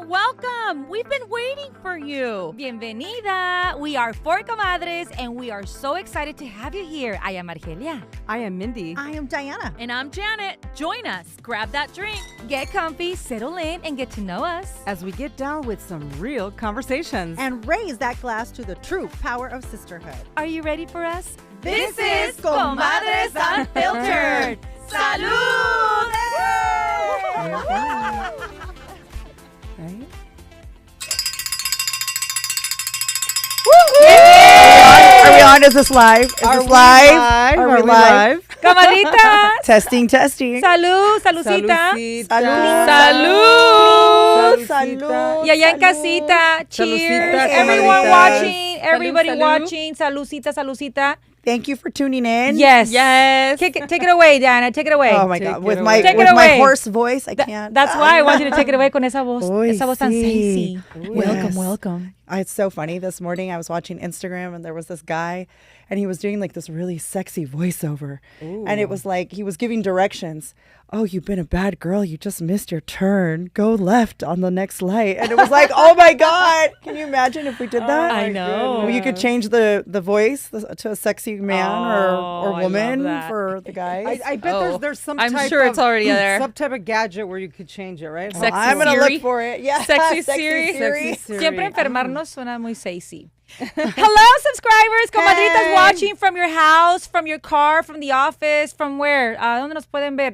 Welcome. We've been waiting for you. Bienvenida. We are four comadres, and we are so excited to have you here. I am Argelia. I am Mindy. I am Diana. And I'm Janet. Join us. Grab that drink. Get comfy, settle in, and get to know us. As we get down with some real conversations. And raise that glass to the true power of sisterhood. Are you ready for us? This is Comadres Unfiltered. Salud! Right? Are we on? Is this live? Is this live? Are we live? Comadrita. Testing. Salud, salucita. Salud. Salud. Y allá en casita. Cheers. Salucita, Everyone comadritas. watching. Everybody Salud. watching. Salucita. Thank you for tuning in. Yes. Take it away, Diana. Take it away. Oh my Take God. it With away. my Take it with my away. hoarse voice, I can't. That's why I want you to take it away con esa voz. Oy, Esa voz tan sí. sexy. Yes. Welcome. It's so funny. This morning I was watching Instagram and there was this guy and he was doing like this really sexy voiceover. And it was like he was giving directions. Oh, you've been a bad girl. You just missed your turn. Go left on the next light. And it was like, oh my God. Can you imagine if we did that? I know. Well, you could change the voice to a sexy man or I woman love that. for the guys. I bet there's some I'm type sure of, it's already there. some type of gadget where you could change it, right? Sexy I'm going to Siri. look for it. Yeah. Sexy Siri. Siri. Siempre enfermarnos suena muy sexy. Hello, subscribers, comadritas Hey. watching from your house, from your car, from the office, from where? ¿Dónde nos pueden ver?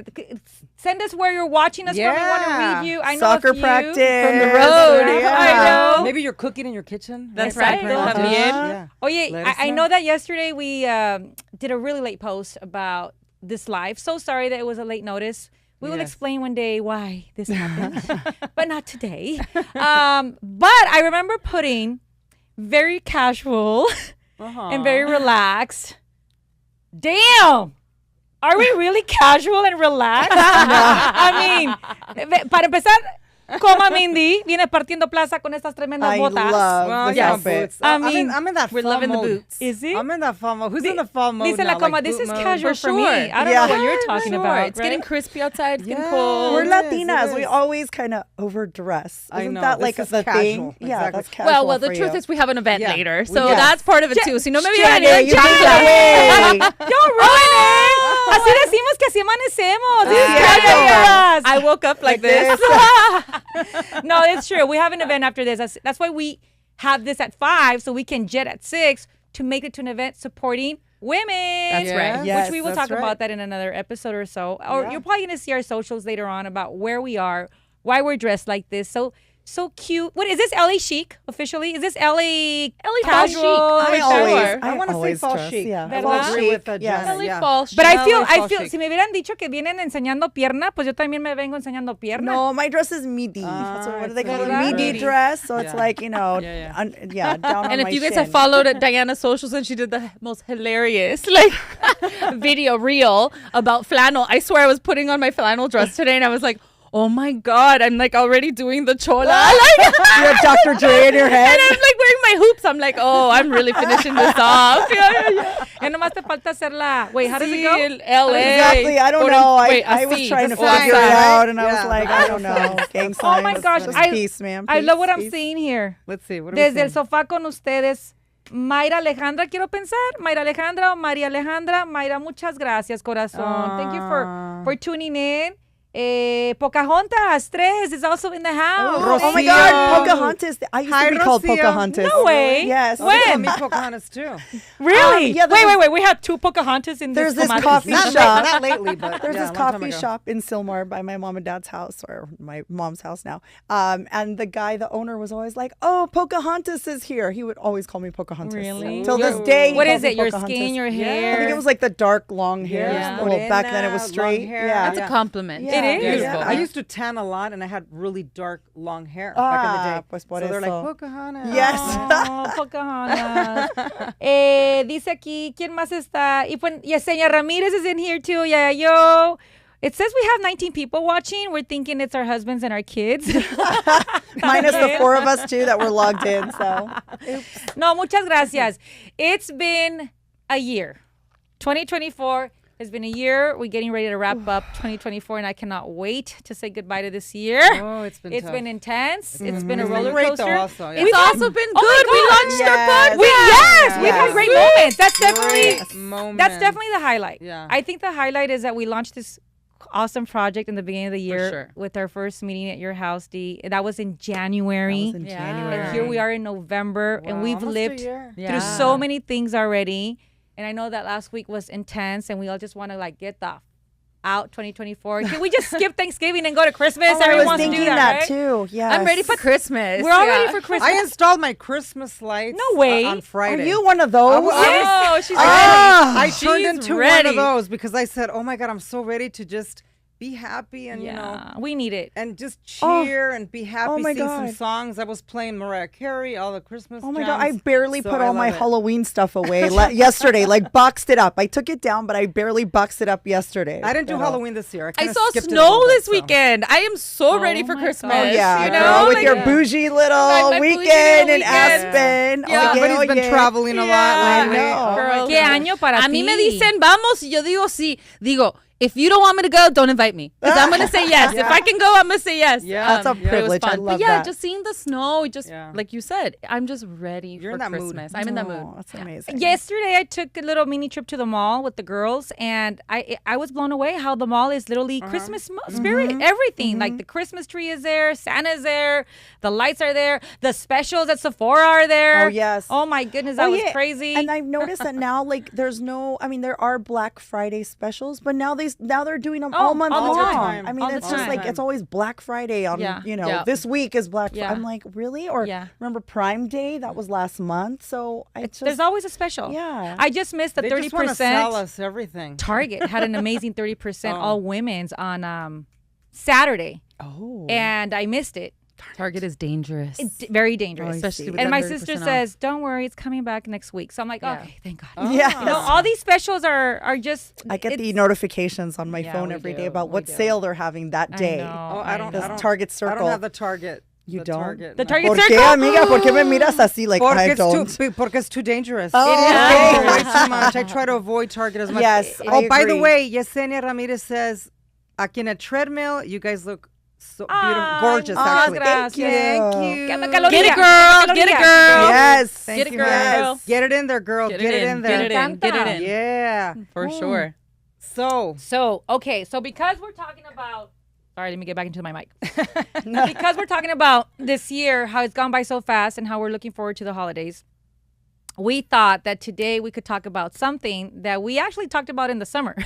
Send us where you're watching us from. We want to Yeah. read you. I know Soccer a few. practice. From the road. Yeah. I know. Maybe you're cooking in your kitchen. That's right. right. También. Yeah. Oye, Let us I know. know that yesterday we did a really late post about this live. So sorry that it was a late notice. We will Yes. explain one day why this happened, but not today. But I remember putting very casual and very relaxed. Damn! Are we really casual and relaxed? I mean, para empezar, Coma Mindy viene partiendo plaza con estas tremendas I botas. love Well, the yeah, outfit. boots. I mean, I'm in that we're fall loving the mode. boots. Is it? I'm in that fall mode. Who's in the fall mode Dice now? la coma, like this boot is mode? casual for me. I don't Yeah. know what you're talking about. It's getting right? crispy outside. It's getting Yeah. cold. We're It is, Latinas. it We is. always kind of overdress. I Isn't know. that This like is the casual. thing? Yeah, Exactly. that's casual. Well, the for truth you. is we have an event Yeah. later. We So do. that's part of it too. So no, maybe Janet, I you gave it away. You're ruining. Así decimos que así amanecemos. This is Yeah. casual for us. I woke up like this. No, it's true. We have an event after this. That's why we have this at 5 so we can jet at 6 to make it to an event supporting women. That's right. Yes, Which we will that's talk right. about that in another episode or so. Or Yeah. you're probably going to see our socials later on about where we are, why we're dressed like this. So cute. What is this? LA chic officially? Is this LA casual? chic. I want to say always fall dress, chic. yeah. ¿Verdad? Fall agree with Yes. Janet, Really yeah. fall But I chic. feel, fall chic. si me hubieran dicho que vienen enseñando pierna, pues yo también me vengo enseñando pierna. No, my dress is midi. That's what do they it's call it? a Midi midi. dress. So it's Yeah. like, you know, Yeah, down on And my if you guys shin. have followed Diana's socials, and she did the most hilarious video reel about flannel. I swear I was putting on my flannel dress today, and I was like, oh my God, I'm like already doing the chola. You have Dr. Dre in your head. And I'm like wearing my hoops. I'm like, oh, I'm really finishing this off. Ya nomás te falta hacerla. Wait, how does it go? LA. Exactly. I don't know. I was así, trying to the figure it sign. out, and I was Yeah. like, I don't know. Gang signs. Oh my gosh, Just I- peace, man. I love what I'm Peace. seeing here. Let's see. What are we Desde el seeing? sofá con ustedes, Mayra Alejandra, quiero pensar. Mayra Alejandra o María Alejandra. Mayra, muchas gracias, corazón. Thank you for tuning in. Pocahontas, Tres is also in the house. Oh my Rocio. God, Pocahontas. I used Hi, to be called Rocio. Pocahontas. No way. Yes. Oh, they call When? me Pocahontas too. Really? yeah, there's wait. We have two Pocahontas in There's this this comadres. coffee Not, shop. not lately, but There's yeah, this a long time coffee ago. shop in Sylmar by my mom and dad's house, or my mom's house now. And the guy, the owner, was always like, "Oh, Pocahontas is here." He would always call me Pocahontas. Really? Till this Your- day. he What calls is me it? Your Pocahontas. skin, your I hair? think it was like the dark long hair. Yeah. Well, back then it Morena, was straight. long hair. Yeah. That's a compliment. Yeah. It is. Beautiful. Yeah. I used to tan a lot, and I had really dark long hair Ah, back in the day. pues por So they're like eso. Pocahontas. Yes. Oh, Pocahontas. Dice aquí, ¿quién más está? Y pues, Yesenia Ramirez is in here too. Yeah, yo. It says we have 19 people watching. We're thinking it's our husbands and our kids. Minus the 4 of us too that were logged in. So No, muchas gracias. It's been a year. 2024. It's been a year. We're getting ready to wrap up 2024, and I cannot wait to say goodbye to this year. Oh, it's been It's tough. been intense. It's been a It's been roller great, coaster. though, also, yeah. It's also been Oh my good. We God. launched our podcast. We've had Yes. great moments. That's definitely Great moment. that's definitely the highlight. Yeah. I think the highlight is that we launched this awesome project in the beginning of the year sure. with our first meeting at your house, D. That was in January. That was in Yeah. January. And here we are in November, and Wow, we've almost a lived year. through so many things already. And I know that last week was intense, and we all just want to like get the out 2024. Can we just skip Thanksgiving and go to Christmas? I Everyone was wants to thinking do that, right? too. Yeah. I'm ready for Christmas. We're all ready for Christmas. I installed my Christmas lights No way. on Are Friday. you one of those? Oh, she's I turned She's into one ready. of those because I said, "Oh my God, I'm so ready to just be happy and you know, Yeah, we need it. and just cheer and be happy." Oh my sing some God. songs. I was playing Mariah Carey, all the Christmas. Oh my God, I jams. barely So put I all my love it. Halloween stuff away yesterday. Like boxed it up. I took it down, but I barely boxed it up yesterday. I didn't do Pero- Halloween this year. I kinda saw skipped it a snow little bit, this so. weekend. I am so ready for my Christmas. God. Oh yeah, you girl, know, with like, your bougie little my bougie weekend little in weekend. Aspen. Yeah. Everybody's been traveling a lot I lately. know. Oh, Girl, ¿Qué año para a ti? mí me dicen vamos y yo digo sí. Digo, if you don't want me to go, don't invite me. Because I'm going to say yes. If I can go, I'm going to say yes. Yeah. That's a it was privilege. I fun. love But yeah, that. just seeing the snow, just Yeah. like you said, I'm just ready You're for in that mood. Christmas. I'm in that mood. Oh, that's amazing. Yesterday, I took a little mini trip to the mall with the girls, and I was blown away how the mall is literally Christmas spirit. Everything like the Christmas tree is there, Santa's there, the lights are there, the specials at Sephora are there. Oh, yes. Oh my goodness, that was yeah. crazy. And I've noticed that now, like, there's no. I mean, there are Black Friday specials, but now they're doing them all month all the long. time. I mean, All the it's just time. like it's always Black Friday on. Yeah. Yeah. This week is Black. Yeah. I'm like, really? Or Yeah. remember Prime Day? That was last month. So There's always a special. Yeah. I just missed the They 30%. just want to sell us everything. Target had an amazing 30% Oh. all women's on Saturday, Oh. and I missed it. Target is dangerous. Very dangerous. Especially with And that my 30% sister off. says, "Don't worry, it's coming back next week." So I'm like, Yeah. okay, thank God. Yeah. You know, all these specials are just. I get the it's- notifications on my Yeah, phone we every day do. about We what do. sale they're having that I day. know, Oh, I don't. This I don't Target I Circle. don't have the Target. You the don't? Target, The no. Target ¿Por Circle. qué, amiga? ¿Por qué me miras así? Like Porque I it's don't. porque it's too dangerous. Oh, It okay. is way too much. I try to avoid Target as much. Yes, I Oh, by the agree. way, Yesenia Ramirez says, "Aquí en a treadmill, you guys look so beautiful, Ay, gorgeous." muchas Actually, gracias. Thank you. you. Que me caloría. Get it, girl. Get it, girl. Yes. Thank Get it, you, girl. yes. Get it in there, girl. Get Get it it in. in there. Get it in. Get it in. Yeah. For sure. So, Okay, so because we're talking about. Sorry, let me get back into my mic. Because we're talking about this year, how it's gone by so fast, and how we're looking forward to the holidays, we thought that today we could talk about something that we actually talked about in the summer.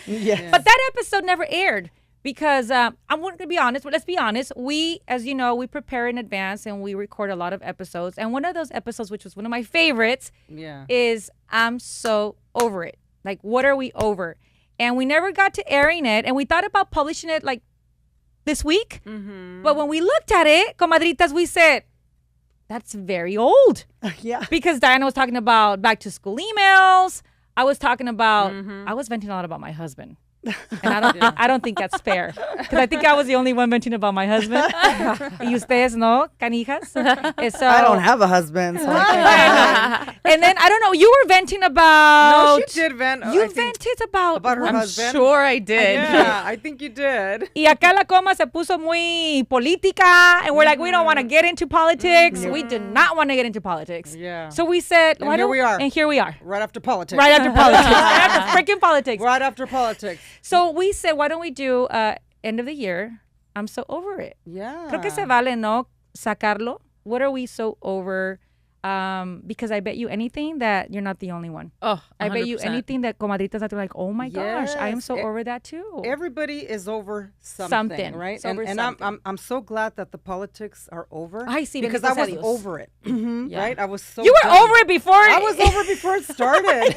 Yes. But that episode never aired because I'm going to be honest. But let's be honest. We, as you know, we prepare in advance and we record a lot of episodes. And one of those episodes, which was one of my favorites, yeah. is I'm so over it. Like, what are we over? And we never got to airing it. And we thought about publishing it like this week. But when we looked at it, comadritas, we said, that's very old. Yeah. Because Diana was talking about back to school emails. I was talking about, I was venting a lot about my husband. And I don't think that's fair. Because I think I was the only one venting about my husband. Y ustedes no, canijas. So, I don't have a husband. So I can't- And then, I don't know, you were venting about. No, she did vent. You I think, vented about about her I'm husband. sure I did. Yeah, I think you did. Y acá la coma se puso muy política. And we're like, we don't want to get into politics. We do not want to get into politics. Yeah. So we said, And why here don't we are. And here we are. Right after politics. Right after politics. Right after freaking politics. Right after politics. So we said, why don't we do end of the year? I'm so over it. Yeah. Creo que se vale, ¿no? Sacarlo. What are we so over? Because I bet you anything that you're not the only one. Oh, I bet you 100%. anything that comadritas are like, oh my gosh, I am Yes. so over that too. Everybody is over something, Something. right? It's over and something. I'm so glad that the politics are over. Ay, sí, because I bendito was sea Dios. over it, Yeah. right? I was so. You were done. over it before. I was over before it started.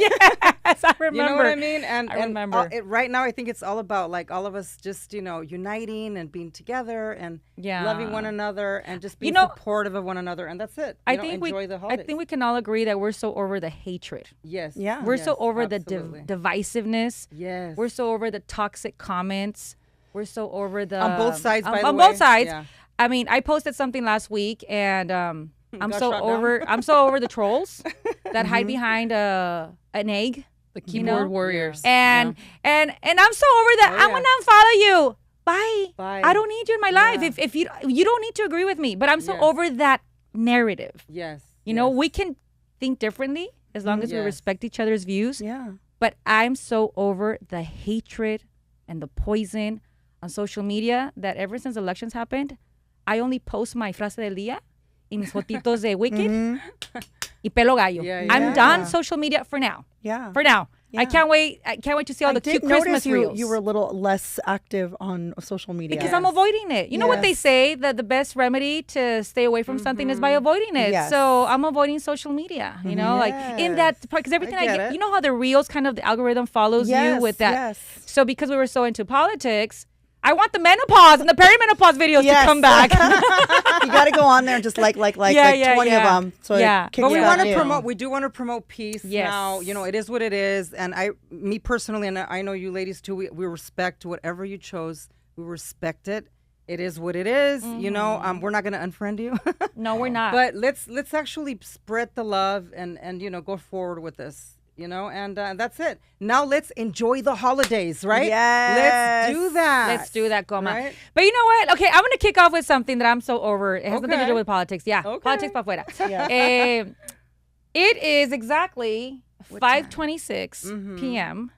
Yes, I remember. You know what I mean? And I remember. Right now, I think it's all about like all of us just uniting and being together and Yeah. loving one another and just being know, supportive of one another, and that's it. I You know, think enjoy the holidays. I think we can all agree that we're so over the hatred. Yes. Yeah. We're so Yes, over absolutely. the divisiveness. Yes. We're so over the toxic comments. We're so over the On both sides, by the on way. both sides. Yeah. I mean, I posted something last week, and I'm Got so shot down. over. I'm so over the trolls that hide behind an egg The keyboard warriors. And I'm so over that. I'm gonna unfollow you. Bye. I don't need you in my life. If you don't need to agree with me, but I'm so over that narrative. Yes. You know, we can think differently as long as we respect each other's views. Yeah. But I'm so over the hatred and the poison on social media that ever since elections happened, I only post my frase del día y mis fotitos de Wicked y pelo gallo. I'm done social media for now. Yeah. For now. Yeah. I can't wait to see all the cute Christmas reels. You were a little less active on social media. Because I'm avoiding it. You know what they say, that the best remedy to stay away from something is by avoiding it. Yes. So I'm avoiding social media, you know, like in that part, because everything I get, you know how the reels kind of, the algorithm follows you with that. Yes. So because we were so into politics, I want the menopause and the perimenopause videos to come back. You got to go on there and just like 20 of them. So but we want to promote. We do want to promote peace. Yes. Now, you know, it is what it is, and me personally, and I know you ladies too. We respect whatever you chose. We respect it. It is what it is. You know, we're not gonna unfriend you. No, we're not. But let's actually spread the love and you know, go forward with this. You know, and that's it. Now let's enjoy the holidays, right? Yes. Let's do that. Let's do that, Goma. Right? But you know what? Okay, I'm going to kick off with something that I'm so over. It has nothing to do with politics. Yeah, politics pa fuera. It is exactly 5:26 p.m.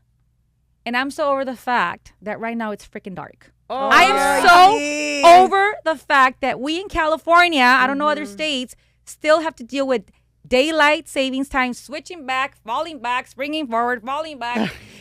And I'm so over the fact that right now it's freaking dark. I am so over the fact that we in California, I don't know other states, still have to deal with daylight savings time, switching back, falling back, springing forward, falling back.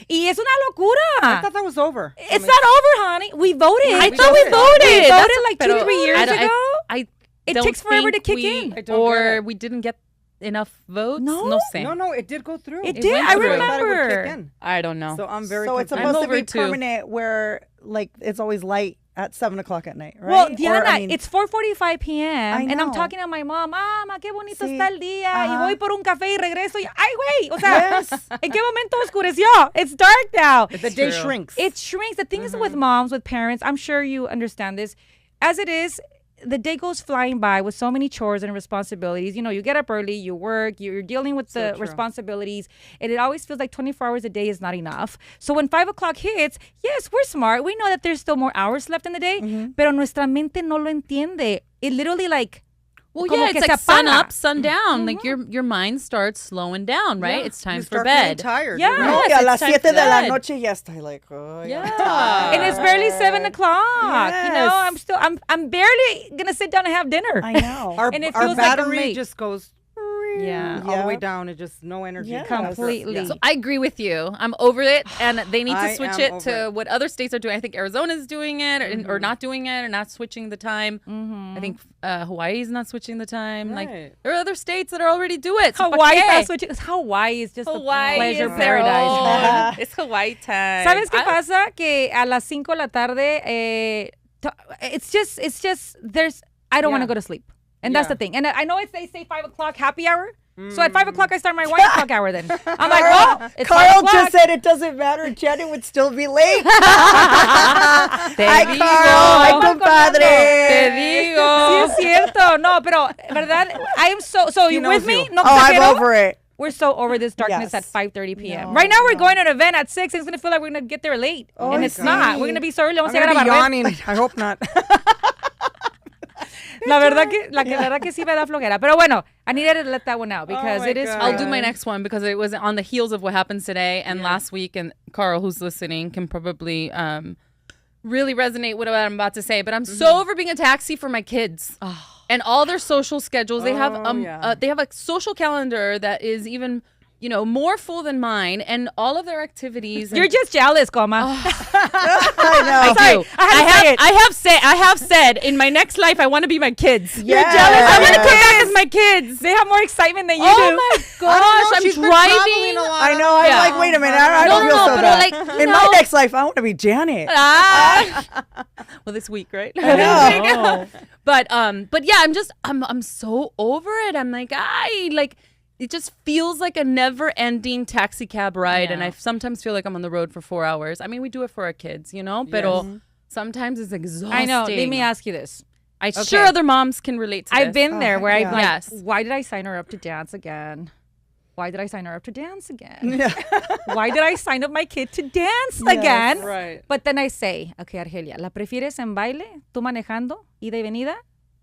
Y es una locura. I thought that was over. It's not over, honey. We voted. I thought we voted. We voted like 2-3 years ago. It don't takes forever to think kick in. Or we didn't get enough votes. No. No, it did go through. It did. I remember. I don't know. So I'm very So it's confused. supposed to be too. permanent where like it's always light at 7:00 at night, right? Well, Diana, it's 4:45 p.m. and I'm know. talking to my mom. Ma, qué bonito está el día. Y voy por un café y regreso. Y, ay, güey. O sea, ¿en qué momento oscureció? It's dark now. The day shrinks. It shrinks. The thing is with moms, with parents, I'm sure you understand this. As it is, the day goes flying by with so many chores and responsibilities. You know, you get up early, you work, you're dealing with the responsibilities, and it always feels like 24 hours a day is not enough. So when 5 o'clock hits, yes, we're smart. We know that there's still more hours left in the day, pero nuestra mente no lo entiende. It literally like, well, yeah, it's like sun up, sun down. Like your mind starts slowing down, right? It's time for bed. Tired. Yeah. No, Yes, a las it's time 7 for de la bed. noche ya estoy like, oh, Yeah. and it's barely 7 o'clock. You know, Yes. I'm barely gonna sit down and have dinner. I know. And it Our feels like battery late. just goes Yeah. all the way down. It just no energy. Yes. Completely. Yeah. So I agree with you. I'm over it, and they need to I switch am it over to it. what other states are doing. I think Arizona's doing it, or not doing it, or not switching the time. I think Hawaii's not switching the time. Like Right. there are other states that are already do it. So Hawaii, ¿pa' qué? Hawaii is just Hawaii a pleasure is their paradise, man. own. It's Hawaii time. ¿Sabes qué pasa? Que a las 5 de la tarde, it's just, there's, I don't want to go to sleep. And that's the thing. And I know they say 5 o'clock happy hour. So at 5 o'clock, I start my 1 o'clock hour then. I'm like, well, it's 5 Carl o'clock. just said it doesn't matter. Janet would still be late. Te Hi, digo. Carl. Hi, compadre. Te digo. Sí, es cierto. No, pero, ¿verdad? I am so you with me? No, Oh, I'm exagero? over it. We're so over this darkness Yes. at 5:30 p.m. Right now, we're going to an event at 6. And it's going to feel like we're going to get there late. and it's not. We're going to be so early. Vamos I'm a gonna llegar be a barrer. yawning. I hope not. La verdad que sí me da flojera. Pero bueno, I needed to let that one out because my it is. God. I'll do my next one because it was on the heels of what happened today and last week. And Carl, who's listening, can probably really resonate with what I'm about to say. But I'm so over being a taxi for my kids and all their social schedules. They have they have a social calendar that is even, you know, more full than mine, and all of their activities. You're just jealous, Coma. I know. I do. I I have said in my next life I want to be my kids. You're jealous. I want to come back as my kids. They have more excitement than you Oh do. my gosh, I'm driving. I know. I'm Yeah. like, wait a minute. I don't feel so but bad. like, In my next life, I want to be Janet. Well, this week, right? I know. But yeah, I'm so over it. I'm like, it just feels like a never-ending taxi cab ride, and I sometimes feel like I'm on the road for 4 hours. I mean, we do it for our kids, you know, but sometimes it's exhausting. I know. Let me ask you this. I'm sure other moms can relate to this. I've been there where I'm like, Yes. why did I sign her up to dance again? why did I sign her up to dance again? Why did I sign up my kid to dance again? Right. But then I say, okay, Argelia, ¿la prefieres en baile? ¿Tú manejando? ¿Ida y venida?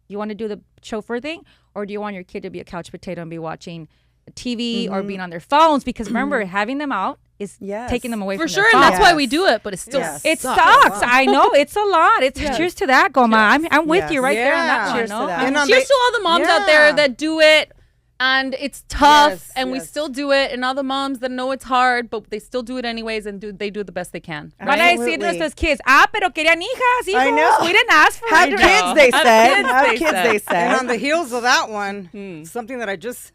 You want to do the chauffeur thing? Or do you want your kid to be a couch potato and be watching TV or being on their phones? Because remember, having them out is taking them away For from sure, their and phones. that's why we do it, but it still It sucks. I know. It's a lot. It's cheers to that, Goma. I'm with you right there on that one. Cheers to No? that. And on cheers the- to all the moms out there that do it. And it's tough, Yes, and we yes. still do it. And all the moms that know it's hard, but they still do it anyways, and they do the best they can. Van a decir nuestros kids, pero querían hijas, hijos. I know. We didn't ask for Have it. kids, they said. Have they kids, said. they said. And on the heels of that one, something that I just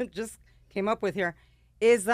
came up with here is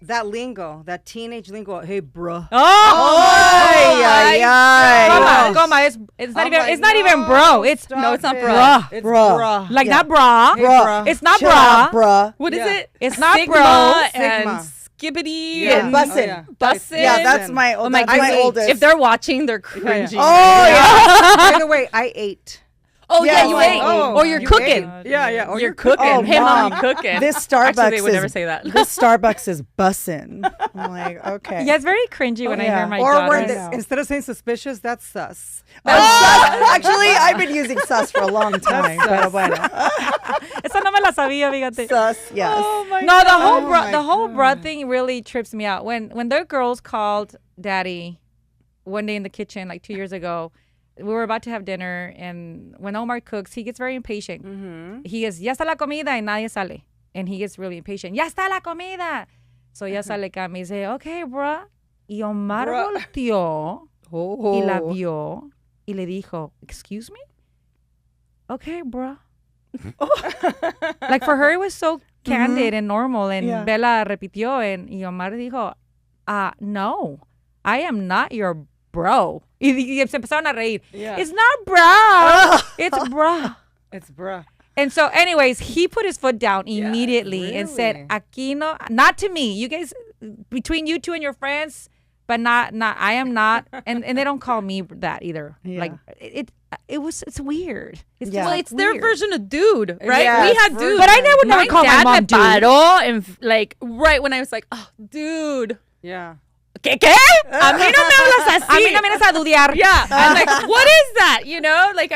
that lingo, that teenage lingo. Hey, bruh. Ay, ay, ay. Goma, it's not I'm even like, it's not even bro. It's stop No, it's not it. bruh. It's Bruh. bruh. like not bra. Bruh. It's not Chill bra. out, bruh. What is Yeah. it? It's not Sigma bro. and Sigma. skibbity Yeah. and Bussin'. Oh, yeah. bussin'. Yeah, that's my, Oh my that's my God. oldest. If they're watching, they're cringing. Oh, yeah. By the way, I ate. Oh yeah, Yeah, you like, ate. oh, or you're you cooking. ate. Yeah. Or You're cooking. Oh, hey, mom, Mom. you cooking. This Starbucks Actually, they would is, never say that. This Starbucks is bussin'. I'm like, okay. Yeah, it's very cringy when I yeah. hear my Or daughter. when I know. instead of saying suspicious, that's sus. Actually, I've been using sus for a long time. Pero bueno. Esa no me la sabía, fíjate. Sus, yes. No, the whole God. bra, Oh the my whole bra thing really trips me out. When their girls called Daddy one day in the kitchen like 2 years ago, we were about to have dinner, and when Omar cooks, he gets very impatient. He goes, "Ya está la comida," and nadie sale, and he gets really impatient. "Ya está la comida." So ya sale Cami y dice, "Okay, bruh." Y Omar volteó y la vio y le dijo, "Excuse me." "Okay, bruh." Like for her, it was so candid and normal, and Yeah. Bella repitió, y Omar dijo, "No, I am not your bro." Y se empezaron a reír. Yeah. It's not bro. It's bruh. It's bruh. And so, anyways, he put his foot down immediately and said, really? "Aquí no, not to me. You guys, between you two and your friends, but not. I am not." And they don't call me that either. Yeah. Like it's weird. It's Yeah. just Well, it's their weird. version of dude, right? Yeah, we it's had dude. But I would never call my dad mom me dude. paró and like right when I was like, oh, dude. Yeah. ¿Qué? A mí no me hablas así. A mí no me vienes a dudear. Yeah. I'm like, what is that? You know, like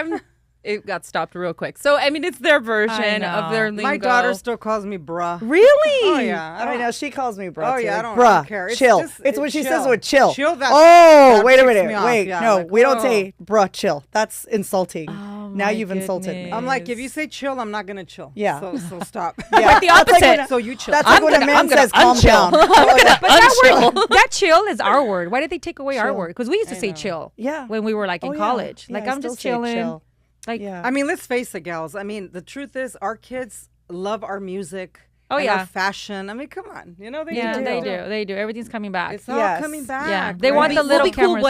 it got stopped real quick. So, I mean, it's their version of their lingo. My daughter still calls me bruh. Really? Oh yeah. I know she calls me bro. Oh, too. yeah, Like, I bruh, don't care. It's chill. just- It's what it's she chill. says with chill. Chill, that- oh, that wait a ticks minute. me off. Wait, Yeah, no, like, we don't whoa. say bruh, chill. That's insulting. Oh, now my you've insulted me. I'm like, if you say chill, I'm not gonna chill. Yeah. So stop. Yeah, the that's like opposite. when- So you chill. That's like when a I'm man gonna says calm unchill. down. Oh, yeah. But that word, that chill is our word. Why did they take away our Chill. word? Because we used to say know. chill. Yeah. When we were like in Oh, yeah. college. Yeah, Like I I'm still just say chilling. chill. Like Yeah. I mean, let's face it, gals. I mean, the truth is, our kids love our music. Oh, and yeah. our fashion. I mean, come on. You know they yeah, do. they do. Everything's coming back. It's all Yes. coming back. Yeah, they want right? the little We'll be cool cameras.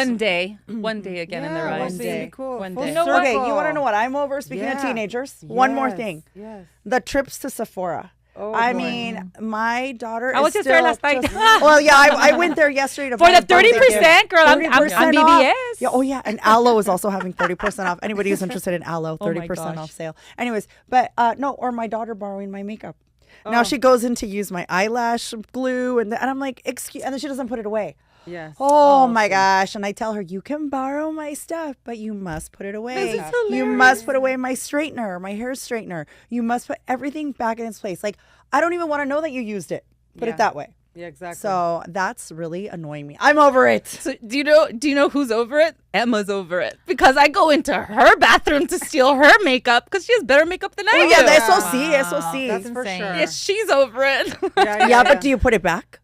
one day again in their Yeah, eyes. we'll see. Cool. One Full day. You know what? Okay, you circle. want to know what I'm over? Speaking of Yeah. teenagers, one more Yes, thing. Yes. The trips to Sephora. Oh, I boy. mean, my daughter I was is just there still last night. just- well, yeah, I went there yesterday to For buy the a birthday gift. 30%, girl, I'm 30% on off. BBS. Yeah, oh yeah, and Aloe is also having 30% off. Anybody who's interested in Aloe, Oh my 30% gosh. off sale. Anyways, but no, or my daughter borrowing my makeup. Oh. Now she goes in to use my eyelash glue, and I'm like, excuse, and then she doesn't put it away. Yes. Oh my gosh. And I tell her, you can borrow my stuff, but you must put it away. This is You must put away my straightener, my hair straightener. You must put everything back in its place. Like, I don't even want to know that you used it. Put Yeah. it that way. Yeah, exactly. So that's really annoying me. I'm over it. So do you know who's over it? Emma's over it because I go into her bathroom to steal her makeup because she has better makeup than I Oh, do. yeah, eso sí, eso sí. That's for insane. sure. Yes, she's over it. Yeah, but do you put it back?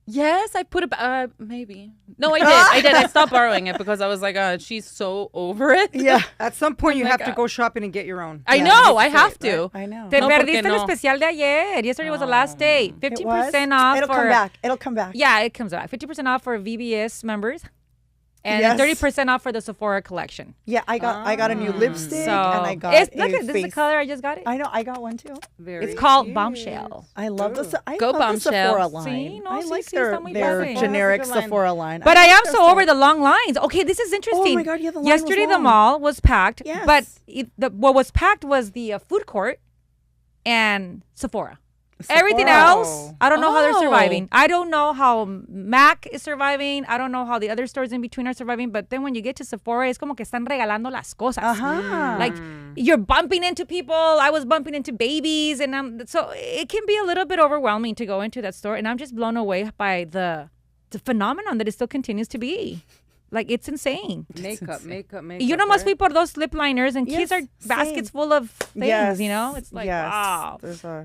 Yes, I put it. Maybe. No, I did. I stopped borrowing it because I was like, she's so over it. Yeah. At some point, you my have to God. go shopping and get your own. I Yeah. know. I have to. I know. Te No, porque perdiste el no. especial de ayer. Yesterday was the last day. 50% off It'll for come back. It'll come back. Yeah, it comes back. 50% off for VBS members. And Yes. 30% off for the Sephora collection. Yeah, I got a new lipstick So and I got it's, a look at this is the face. color I just got it. I know, I got one too. Very It's called cute. Bombshell. I love the I Go love the Bombshell. Sephora Sí, line. no, I sí, like sí, their está muy their padre. generic That's a good line. Sephora line. But I am think so they're over the long lines. Okay, this is interesting. Oh my God, yeah, the line was Yesterday the long. mall was packed, but Yes. what was packed was the food court and Sephora. Everything Sephora. else, I don't know how they're Oh. surviving. I don't know how Mac is surviving. I don't know how the other stores in between are surviving. But then when you get to Sephora, it's como que están regalando las cosas. Like you're bumping into people. I was bumping into babies, and so it can be a little bit overwhelming to go into that store. And I'm just blown away by the phenomenon that it still continues to be. Like, it's insane. Makeup. You know, must be por those lip liners, and kids are baskets full of things, Yes. you know? It's like, wow.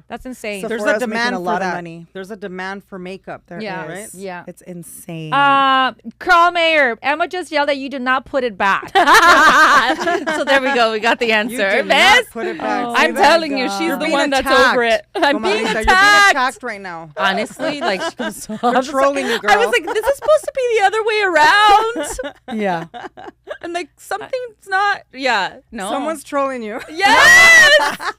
That's insane. There's Sephora's a demand making a for lot that. of money. There's a demand for makeup. There Yeah. is. Right? Yeah. It's insane. Carl Mayer, Emma just yelled that you do not put it back. So there we go. We got the You answer. did Bess? not put it back. I'm telling you, she's You're the being one that's attacked. over it. I'm being Comadrita, attacked. You're being attacked right now. Honestly, like, They're trolling you, girl. I was like, this is supposed to be the other way around. yeah. And like, something's not. Yeah. No. Someone's trolling you. Yes.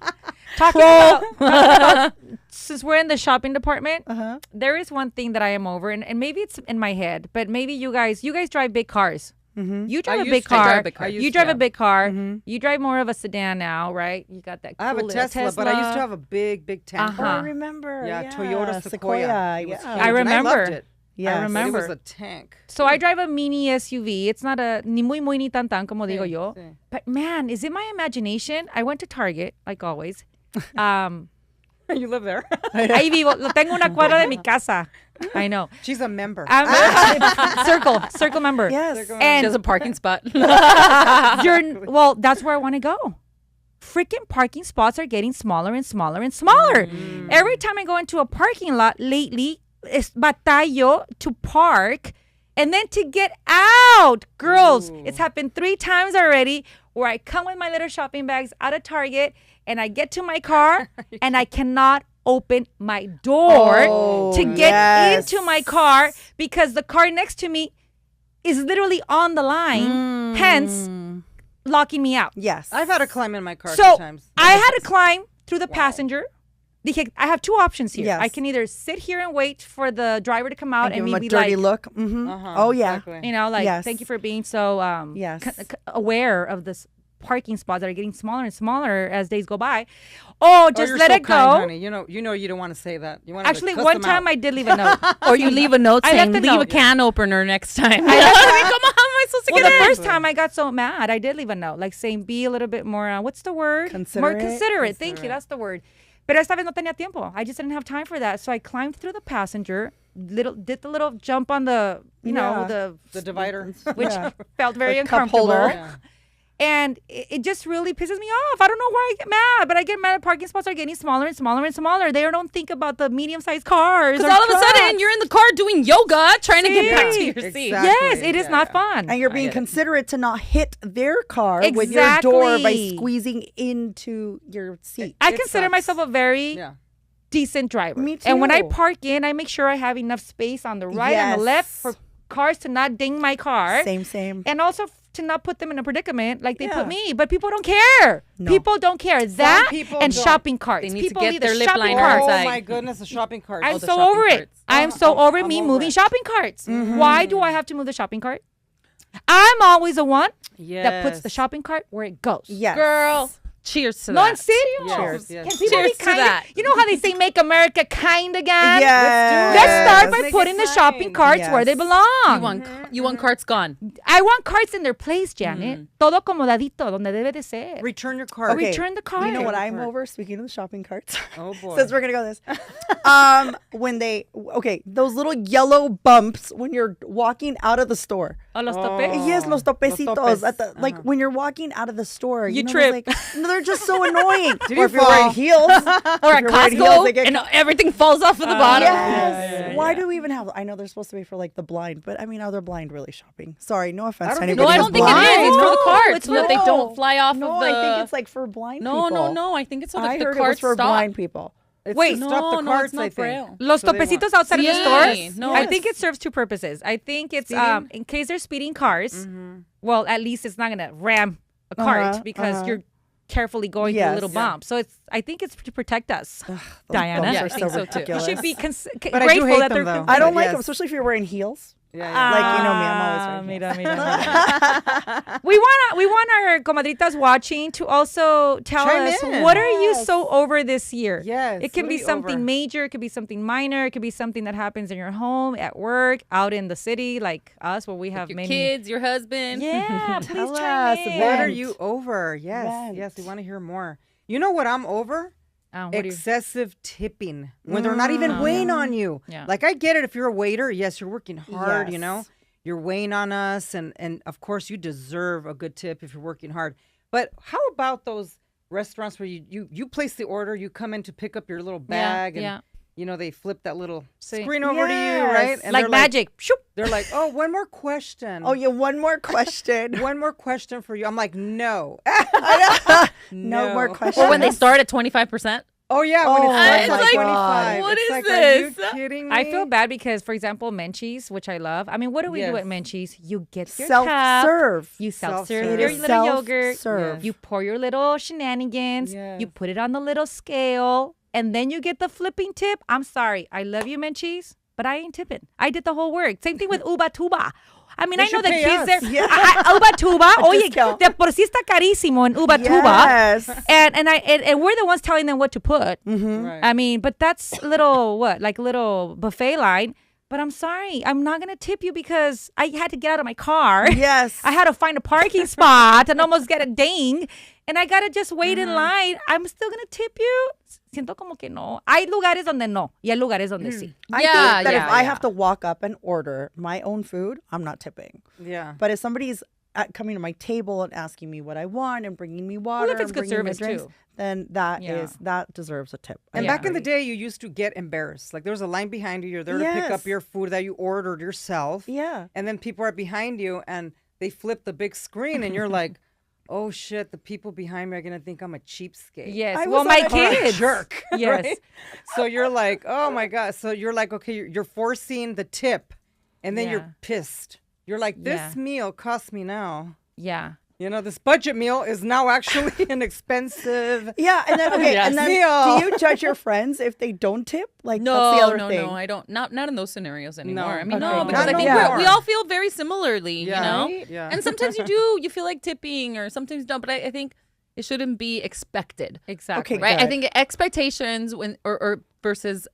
Talking about, since we're in the shopping department, Uh-huh. there is one thing that I am over, and maybe it's in my head, but maybe you guys drive big cars. You drive a used big to. I car. drive a big car. I You used drive to, a big car. You drive more of a sedan now, right? You got that. I have a cool little Tesla, but I used to have a big tank. Uh-huh. Oh, I remember. Yeah, Toyota Sequoia. Sequoia. It was Yeah. huge, I and remember. I loved it. Yes. I remember. It was a tank. So I drive a mini SUV. It's not a ni muy muy ni tan tan como digo yo. sí. But man, is it my imagination? I went to Target like always. You live there. Ahí vivo. Lo tengo una cuadra de mi casa. I know. She's a member. I'm circle member. Yes. She And has a parking spot. well, that's where I want to go. Freaking parking spots are getting smaller and smaller and smaller. Every time I go into a parking lot lately, es batallo to park and then to get out. Girls, it's happened 3 times already where I come with my little shopping bags out of Target and I get to my car and I cannot open my door to get into my car because the car next to me is literally on the line, hence locking me out. Yes. I've had to climb in my car So sometimes. I had to climb through the passenger. Dije, I have 2 options here. Yes. I can either sit here and wait for the driver to come out give and him a maybe dirty like, look. Mm-hmm. Oh, yeah. Exactly. you know, like, Yes. thank you for being so Yes. aware of this parking spots that are getting smaller and smaller as days go by. Oh, just you're let so it go. kind, honey. You know you don't want to say that. You want Actually, one time I did leave a note. Or you leave a note I saying, left a leave a note. can opener next time. I left a- Come on, how am I supposed to Well, get the in? first time I got so mad, I did leave a note, like saying, be a little bit more, what's the word? More Considerate? considerate. Thank you. That's the word. Pero esta vez no tenía tiempo. I just didn't have time for that. So I climbed through the passenger, did the little jump on the, you know, the divider. which felt very The cup uncomfortable. holder. Yeah. And it just really pisses me off. I don't know why I get mad, but I get mad. Parking spots are getting smaller and smaller and smaller. They don't think about the medium-sized cars. Because or all of a sudden, trucks. you're in the car doing yoga, trying to get back to your seat. Exactly. Yes, it is Yeah, not yeah. fun. And you're being considerate to not hit their car with your door by Exactly. squeezing into your seat. I It consider sucks. myself a very Yeah. decent driver. Me And when I too. park in, I make sure I have enough space on the right and the left Yes. for cars to not ding my car. Same. And also to not put them in a predicament like they Yeah. put me. But people don't care. No. People don't care. That people and don't. shopping carts. They need to people get leave their the lip shopping liner carts. outside. Oh my goodness, the shopping cart. I'm the so shopping over it. carts. I'm so over I'm me over moving it. shopping carts. Why do I have to move the shopping cart? I'm always the one that puts the Yes. shopping cart where it goes. Yes. Girl, cheers to No, that. in serio. Cheers. Yes. Can people Cheers be to kind? that. You know how they say make America kind again? Yes. Let's start by Let's make putting it the shopping kind. carts where they Yes. belong. You want carts gone. I want carts in their place, Janet. Todo acomodadito, donde debe de ser. Return your cart. Okay. Return the cart. You know what Cart. I'm over? Speaking of the shopping carts. Oh boy. Since we're gonna go this, when they those little yellow bumps when you're walking out of the store. Oh, los topes? Yes, los topecitos. topes. At the, like when you're walking out of the store, You know, trip. Like, no, they're just so annoying. Did or you if you're wearing fall? heels, Or if at you're wearing heels, Costco, they get and everything falls off of the bottom. Yes. Why do we even have? I know they're supposed to be for like the blind, but I mean, are they blind really shopping? Sorry, no offense to don't think anybody. No, I who's don't think it blind. is. It's for the No, carts it's so that they No. don't fly off No, of the... I think it's like for blind people. No. I think it's so that I the heard it carts was for stop. blind people. It's Wait, to stop the no, carts, it's not I for think. real. Los So they want- topecitos outside of the Sí. stores. No, I it's- think it serves 2 purposes. I think it's in case they're speeding cars. Well, at least it's not gonna ram a cart because you're carefully going through a Yes. little bump. So I think it's to protect us. Those Diana? bumps Yeah, are I think so, too. You ridiculous. should be But I do grateful hate that them, they're. though. I don't like Yes. them, especially if you're wearing heels. Yeah. Like, you know me, I'm always right here. Mira. We want our comadritas watching to also tell Chime us in. what are you so over this year. Yes, It can what be are you something over? major, it could be something minor, it could be something that happens in your home, at work, out in the city, like us, where we have Your many kids, your husband. Yeah, please Tell chime us, in. What are Vent. you over? Yes, Vent. yes, we want to hear more. You know what I'm over? What do you- Excessive tipping when they're not even weighing on you. Yeah. Like, I get it if you're a waiter. Yes, you're working hard, you Yes. know. You're weighing on us, and of course you deserve a good tip if you're working hard. But how about those restaurants where you place the order, you come in to pick up your little bag, and yeah. you know they flip that little See. screen over to you, Yes. right? And like they're magic. Shoop. They're like, oh, one more question. Oh, yeah, one more question. One more question for you. I'm like, no. No more questions. Or when they start at 25%. Oh, yeah. When Oh, it starts it's at like, 25. what It's is like, this? Are you kidding me? I feel bad because, for example, Menchie's, which I love. I mean, what do we do Yes. at Menchie's? You get your Self-serve. cup, you self-serve Self-serve. your It is little yogurt, self-serve. you pour your little shenanigans, Yes. you put it on the little scale, and then you get the flipping tip. I'm sorry, I love you, Menchie's, but I ain't tipping. I did the whole work. Same thing with Uba Tuba. I mean, They I know should the pay kids us. there. Yeah. Uba Tuba, oye, discount. de por sí está carísimo en Uba Tuba. Yes. And we're the ones telling them what to put. Right. I mean, but that's little buffet line. But I'm sorry, I'm not gonna tip you because I had to get out of my car. Yes. I had to find a parking spot and almost get a ding, and I gotta just wait in line. I'm still gonna tip you. Siento como que no. Hay lugares donde no, y hay lugares donde sí. I Yeah, think that if yeah, I yeah. have to walk up and order my own food, I'm not tipping. Yeah. But if somebody's coming to my table and asking me what I want and bringing me water, if it's and good bringing me service, drinks, too. then that Yeah. that deserves a tip. And Yeah. back in the day, you used to get embarrassed. Like, there was a line behind you. You're there to pick up Yes. your food that you ordered yourself. Yeah. And then people are behind you, and they flip the big screen, and you're like, oh, shit, the people behind me are going to think I'm a cheapskate. Yes. I Well, was my on a kids. Jerk. Yes. right? So you're like, oh, my God. So you're like, okay, you're forcing the tip, and then Yeah. you're pissed. You're like, this Yeah. meal cost me now. Yeah. You know, this budget meal is now actually an expensive. Yeah, and then okay, and then Meal. do you judge your friends if they don't tip? Like No, that's the other no, thing. no, I don't. Not in those scenarios anymore. I mean, Okay, no, because not I think no we more. all feel very similarly, Yeah, you know? right? Yeah. And sometimes you feel like tipping or sometimes you don't, but I think it shouldn't be expected. Exactly. Okay, Right? I good. think expectations or versus,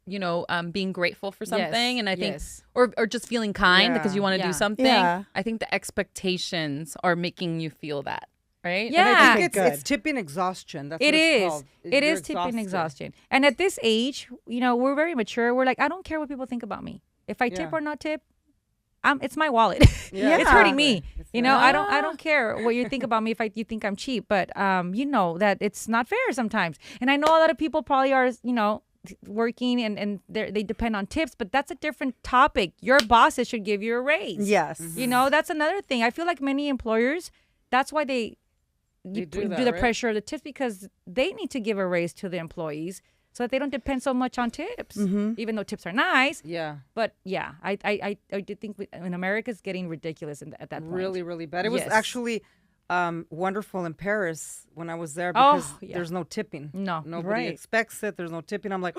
being grateful for something. And I think, yes. or just feeling kind because you want to Yeah. do something. Yeah. I think the expectations are making you feel that. Right? Yeah. And I think Okay, it's tipping exhaustion. That's It what it's is. called. It You're is tipping exhausted. exhaustion. And at this age, we're very mature. We're like, I don't care what people think about me. If I tip Yeah. or not tip, it's my wallet. Yeah. It's hurting me. It's I don't care what you think about me if you think I'm cheap, but you know that it's not fair sometimes. And I know a lot of people probably are, working and they depend on tips, but that's a different topic. Your bosses should give you a raise. Yes. That's another thing. I feel like many employers, that's why they do do that, the right? pressure of the tips, because they need to give a raise to the employees so that they don't depend so much on tips, even though tips are nice. Yeah. But yeah, I do think in America it's getting ridiculous at that point. Really, really bad. It was Yes. actually wonderful in Paris when I was there Oh, because yeah. there's no tipping. No. Nobody Right. expects it. There's no tipping. I'm like,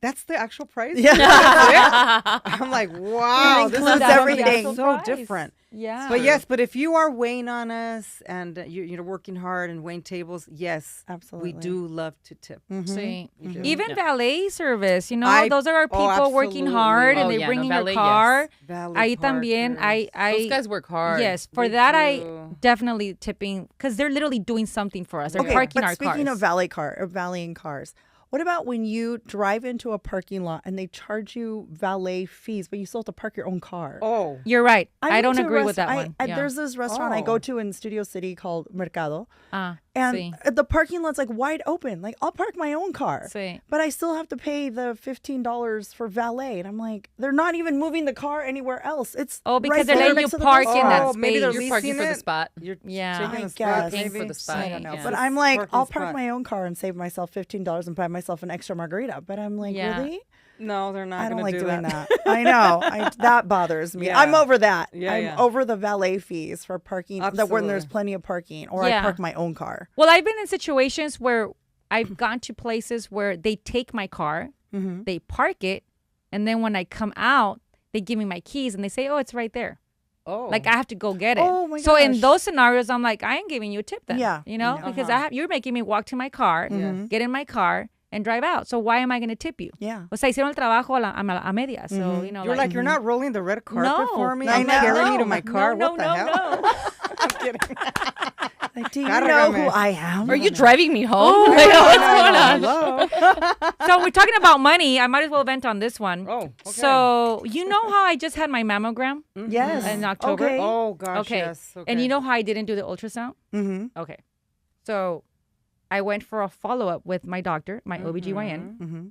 that's the actual price? Yeah. I'm like, wow, this is includes everything. so different. Yeah. But yes, but if you are weighing on us and you're working hard and weighing tables, yes, Absolutely. we do love to tip. See, We do. even valet service, I- those are our oh, people working absolutely. hard and Oh, they yeah, bring no, in valet, your car. Valet Ahí también, parkers. Those guys work hard. Yes, for They that do. I definitely tipping because they're literally doing something for us. They're Okay, parking but our speaking cars. of valeting cars, what about when you drive into a parking lot and they charge you valet fees, but you still have to park your own car? Oh, You're right. I went don't to a agree with that I- one. Yeah. There's this restaurant I Oh. go to in Studio City called Mercado, and sí. the parking lot's like wide open. Like I'll park my own car, Sí. but I still have to pay the $15 for valet. And I'm like, they're not even moving the car anywhere else. It's Oh, because right they're there letting you next to the park in restaurant. that Oh, maybe they're space. You're parking leasing for the it. spot. You're Yeah. taking I a guess. spot, Paying for maybe? the spot. I don't know, Yeah. but It's I'm like, parking I'll spot. park my own car and save myself $15 and buy myself an extra margarita. But I'm like, Yeah. really? No, they're not I don't gonna like do doing that. that. I know. That bothers me. Yeah. I'm over that. Yeah, I'm yeah. over the valet fees for parking. That when there's Absolutely. plenty of parking, or Yeah. I park my own car. Well, I've been in situations where I've gone to places where they take my car, Mm-hmm. they park it, and then when I come out, they give me my keys and they say, oh, it's right there. Oh. Like I have to go get it. Oh, my So in gosh. those scenarios, I'm like, I ain't giving you a tip then. Yeah. You know, No. because you're making me walk to my car, get in my car, and drive out. So why am I going to tip you? Yeah. O sea, hicieron el trabajo a media. So, you know, You're like, you're not rolling the red carpet No. for me. I I'm know. carrying you to No. my car. No, what the no, hell? no. I'm kidding. Like, do you Cárgame. know who I am? Are you driving me home? Like, what's going on? Hello. So we're talking about money. I might as well vent on this one. Oh, okay. So you know how I just had my mammogram Yes. in October? Okay. Oh, gosh, Okay. yes. Okay. And you know how I didn't do the ultrasound? Mm-hmm. Okay. So I went for a follow-up with my doctor, my OBGYN. Mm-hmm.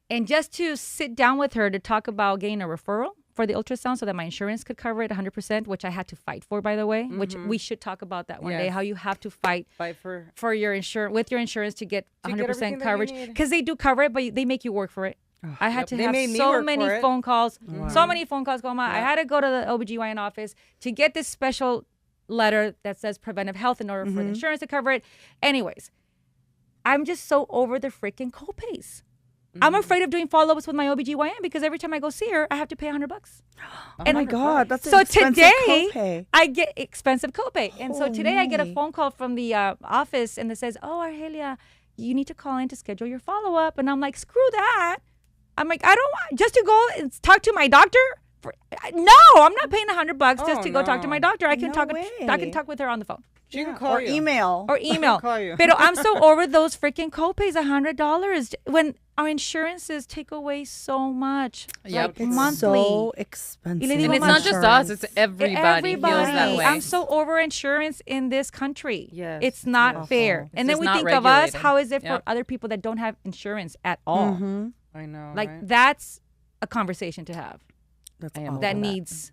And just to sit down with her to talk about getting a referral for the ultrasound so that my insurance could cover it 100%, which I had to fight for, by the way, which we should talk about that one day, Yes. how you have to fight Fight for... for your insurance, with your insurance to get To get everything 100% that you coverage. need. Because they do cover it, but they make you work for it. I had to They have made me so work many for it. phone calls, so many phone calls going on. I had to go to the OBGYN office to get this special letter that says preventive health in order for the insurance to cover it. Anyways, I'm just so over the freaking copays. I'm afraid of doing follow-ups with my OBGYN because every time I go see her, I have to pay $100. Oh my God, that's an So expensive today, copay. I get expensive copay. And so today I get a Holy. phone call from the office and it says, oh, Argelia, you need to call in to schedule your follow-up. And I'm like, screw that. I'm like, I don't want, just to go and talk to my doctor? No, I'm not paying $100 just Oh, to go talk to my doctor. I can No talk. I way. can talk with her on the phone She can call Or you. email. or email. call you. But I'm so over those freaking copays. $100 when our insurances take away so much. Yep. Like monthly. So expensive. Y le digo, And it's not just us, it's everybody, feels that way. I'm so over insurance in this country. Yes, It's not yes. fair. And then just we not think of us, regulated. how is it for Yep. other people that don't have insurance at all? I know, Like right? that's a conversation to have That's I am awful.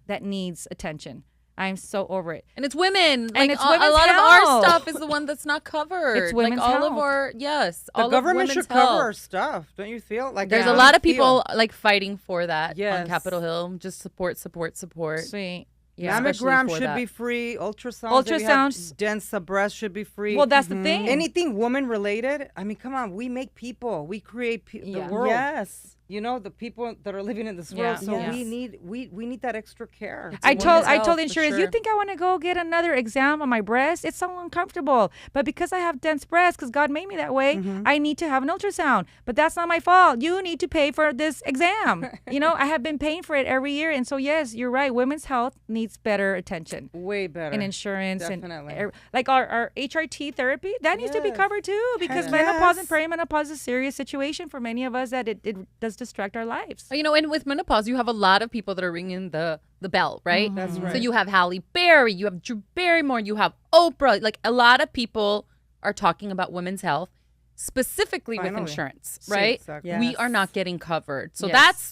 that needs attention. I'm so over it. And it's women. Like it's a women's lot of our health. stuff is the one that's not covered. It's women's like all health. of our The all government of should women's cover health. our stuff, don't you feel? Like There's I a lot of feel- people like fighting for that on Yes. Capitol Hill. Just support. Sweet. Yeah. especially Mammogram for should that. be free. Ultrasounds. if you have Ultrasounds. dense breast should be free. Well, that's the thing. Anything woman related. I mean, come on. We make people. We create Yeah. the world. Yes. You know, the people that are living in this Yeah. world. So Yes. we need that extra care. I women's told health, for insurance, sure. you think I want to go get another exam on my breast? It's so uncomfortable. But because I have dense breasts, because God made me that way, I need to have an ultrasound. But that's not my fault. You need to pay for this exam. You know, I have been paying for it every year. And so, yes, you're right. Women's health needs better attention. Way better. And insurance Definitely. and like our HRT therapy, that needs to be Yes. covered too, because Heck menopause and yes. perimenopause is a serious situation for many of us that it does distract our lives. You know, and with menopause, you have a lot of people that are ringing the bell, right? That's right. So you have Halle Berry, you have Drew Barrymore, you have Oprah. Like a lot of people are talking about women's health, specifically with Finally. insurance, right? Exactly. We Yes. are not getting covered. So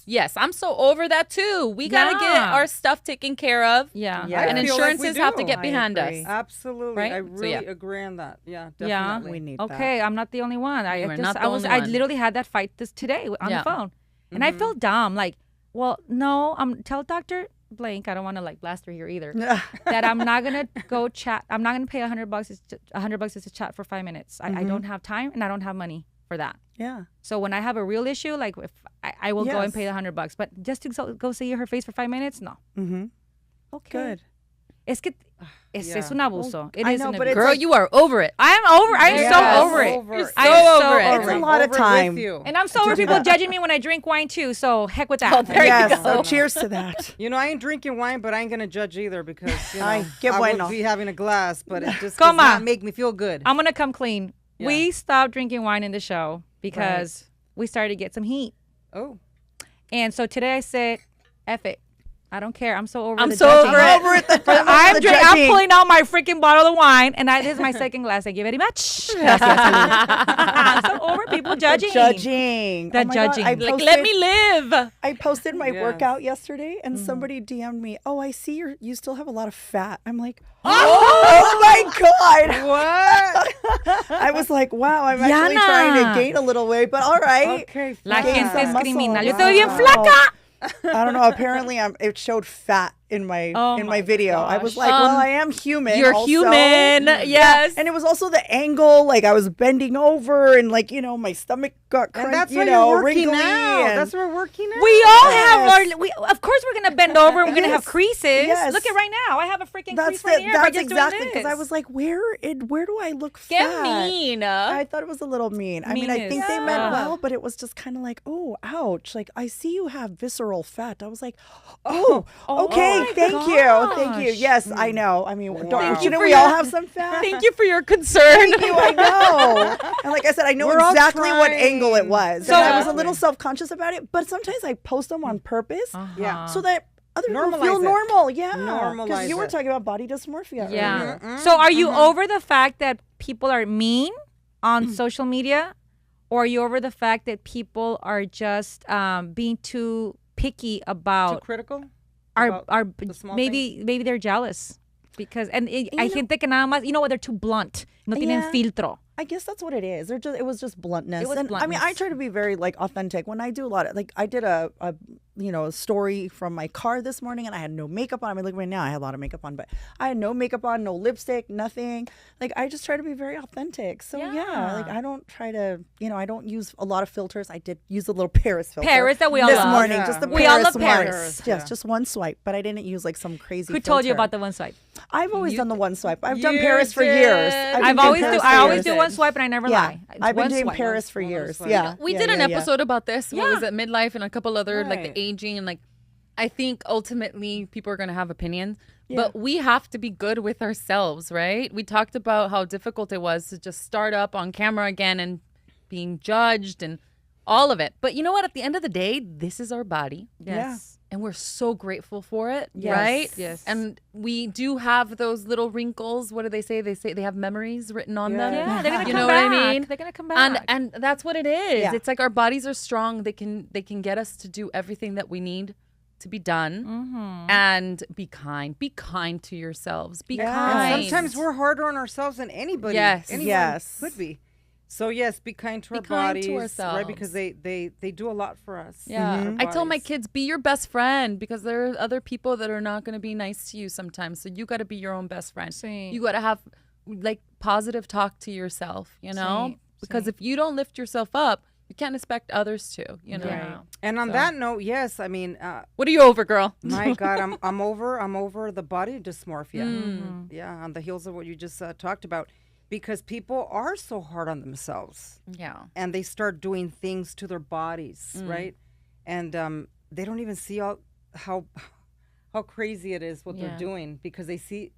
Yes. I'm so over that too. We got to get Yeah. our stuff taken care of. Yeah. Yeah. And I feel like we insurances have to do. get I behind agree. us. Absolutely. Right? I So, really yeah. agree on that. Yeah, Yeah. definitely. We need Okay, I'm not the only one. You are I not the only I one. literally had that fight this today on Yeah. the phone, and I feel dumb. Like, well, no, tell Doctor Blank. I don't want to like blast her here either. that. that I'm not gonna go chat. I'm not gonna pay $100. It's $100 is to chat for 5 minutes. I don't have time and I don't have money for that. Yeah. So when I have a real issue, like if I will go and Yes. pay the $100, but just to go see her face for 5 minutes, no. Mm-hmm. Okay. Good. Es que es Yeah. un abuso. It I is know, an but abuse. it's Girl, like- you are over it. I'm over. I'm Yes. so over it. Over it. I'm so so over it. over It's a it. lot of Over it time. with you. And I'm so over people judging me when I drink wine too. So heck with that. Oh, there you Yes. go. So cheers to that. You know, I ain't drinking wine, but I ain't gonna judge either because you know, Ay, qué I bueno. would be having a glass, but it just does Coma. not make me feel good. I'm gonna come clean. Yeah. We stopped drinking wine in the show because we started to get some heat. Oh, And so today I said, F it. I don't care. I'm so over I'm the so judging. over it. Over it. The I'm, the I'm judging. pulling out my freaking bottle of wine, and this is my second glass. Thank you very much. I'm so over people judging. Judging. The Oh my God, judging. I Like, Like, let posted- me live. I posted my Yes. workout yesterday, and somebody DM'd me. Oh, I see you still have a lot of fat. I'm like, Oh! oh my God. what? I was like, wow, I'm actually Yana. trying to gain a little weight, but all right. Okay. La Gain gente some es muscle. criminal. Yo estoy bien Wow. flaca. I don't know. Apparently, it showed fat in my Oh in my my video. I was gosh. like, well, I am human. You're also. human. Yes. And it was also the angle, like I was bending over and like, my stomach got And that's you why know, you're working wrinkly. out. and- That's where we're working out. We all have our. Of course, we're gonna bend over. and We're gonna have Yes. creases. Yes. Look at right now. I have a freaking That's crease right here. by that's just exactly doing because I this. was like, where do I look Get fat? mean. I thought it was a little mean. I mean, I Mean think is- they meant Yeah. well, but it was just kind of like, oh, ouch. Like, I see you have visceral fat. I was like, oh, okay, my thank you. gosh. Yes, I know. I mean, Wow. don't we all have some fat? Thank you for your concern. Thank you, I know. And like I said, I know We're all exactly what trying. angle it was. So- And I was a little self-conscious about it, but sometimes I post them on purpose Yeah. so that other people Normalize feel it. normal. Yeah. Normalize Because you were it. talking about body dysmorphia. Yeah. earlier. So are you over the fact that people are mean on social media, or are you over the fact that people are just being too picky Too about critical? our about our the small maybe they're jealous because hay gente que nada más they're too blunt, no tienen Yeah. filtro. I guess that's what it is. It was just bluntness. It was and I mean, I bluntness. try to be very like authentic when I do a lot of like I did a story from my car this morning and I had no makeup on. I mean, look right now, I have a lot of makeup on, but I had no makeup on, no lipstick, nothing. Like I just try to be very authentic. So yeah, like I don't try to, I don't use a lot of filters. I did use a little Paris filter. Paris that we all this love. morning, Yeah. just the We all love one. Paris. Yes, just one swipe, but I didn't use like some crazy. Who told you filter. about the one swipe? I've always done the one swipe. I've done You Paris for did. years. I been always doing do. Paris I for always years. do one swipe and I never Yeah, lie. It's I've been one doing swipe. Paris for One years. swipe. Yeah, We yeah, did an yeah, yeah. episode about this. What Yeah. was it? Midlife and a couple other like Right. the aging and like I think ultimately people are gonna have opinions. But we have to be good with ourselves, right? We talked about how difficult it was to just start up on camera again and being judged and all of it. But you know what? At the end of the day, this is our body. Yes. And we're so grateful for it, Yes. right? Yes. And we do have those little wrinkles. What do they say? They say they have memories written on them. Yeah, they're gonna You come know back. what I mean? They're gonna come back. And that's what it is. Yeah. It's like our bodies are strong. They can get us to do everything that we need to be done. And be kind. Be kind to yourselves. Be kind. And sometimes we're harder on ourselves than anybody. Yes. Anyone Yes. could be. So yes, be kind to Be our kind to bodies, right? ourselves. Because they do a lot for us. Yeah. Our I tell my bodies. kids, be your best friend because there are other people that are not going to be nice to you sometimes. So you got to be your own best friend. Sí. You got to have like positive talk to yourself, Sí, Because sí. if you don't lift yourself up, you can't expect others to, Yeah. And on that note, yes, I mean, What are you over, girl? my God, I'm over the body dysmorphia. Mm-hmm. Yeah, on the heels of what you just talked about, because people are so hard on themselves. Yeah. And they start doing things to their bodies, right? And they don't even see how crazy it is what Yeah. they're doing because they see.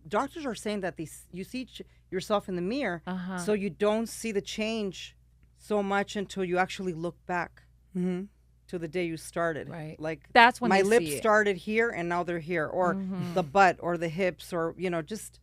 Doctors are saying that you see yourself in the mirror, so you don't see the change so much until you actually look back to the day you started. Right. Like That's when my they lips see it. started here and now they're here, or the butt, or the hips, or just.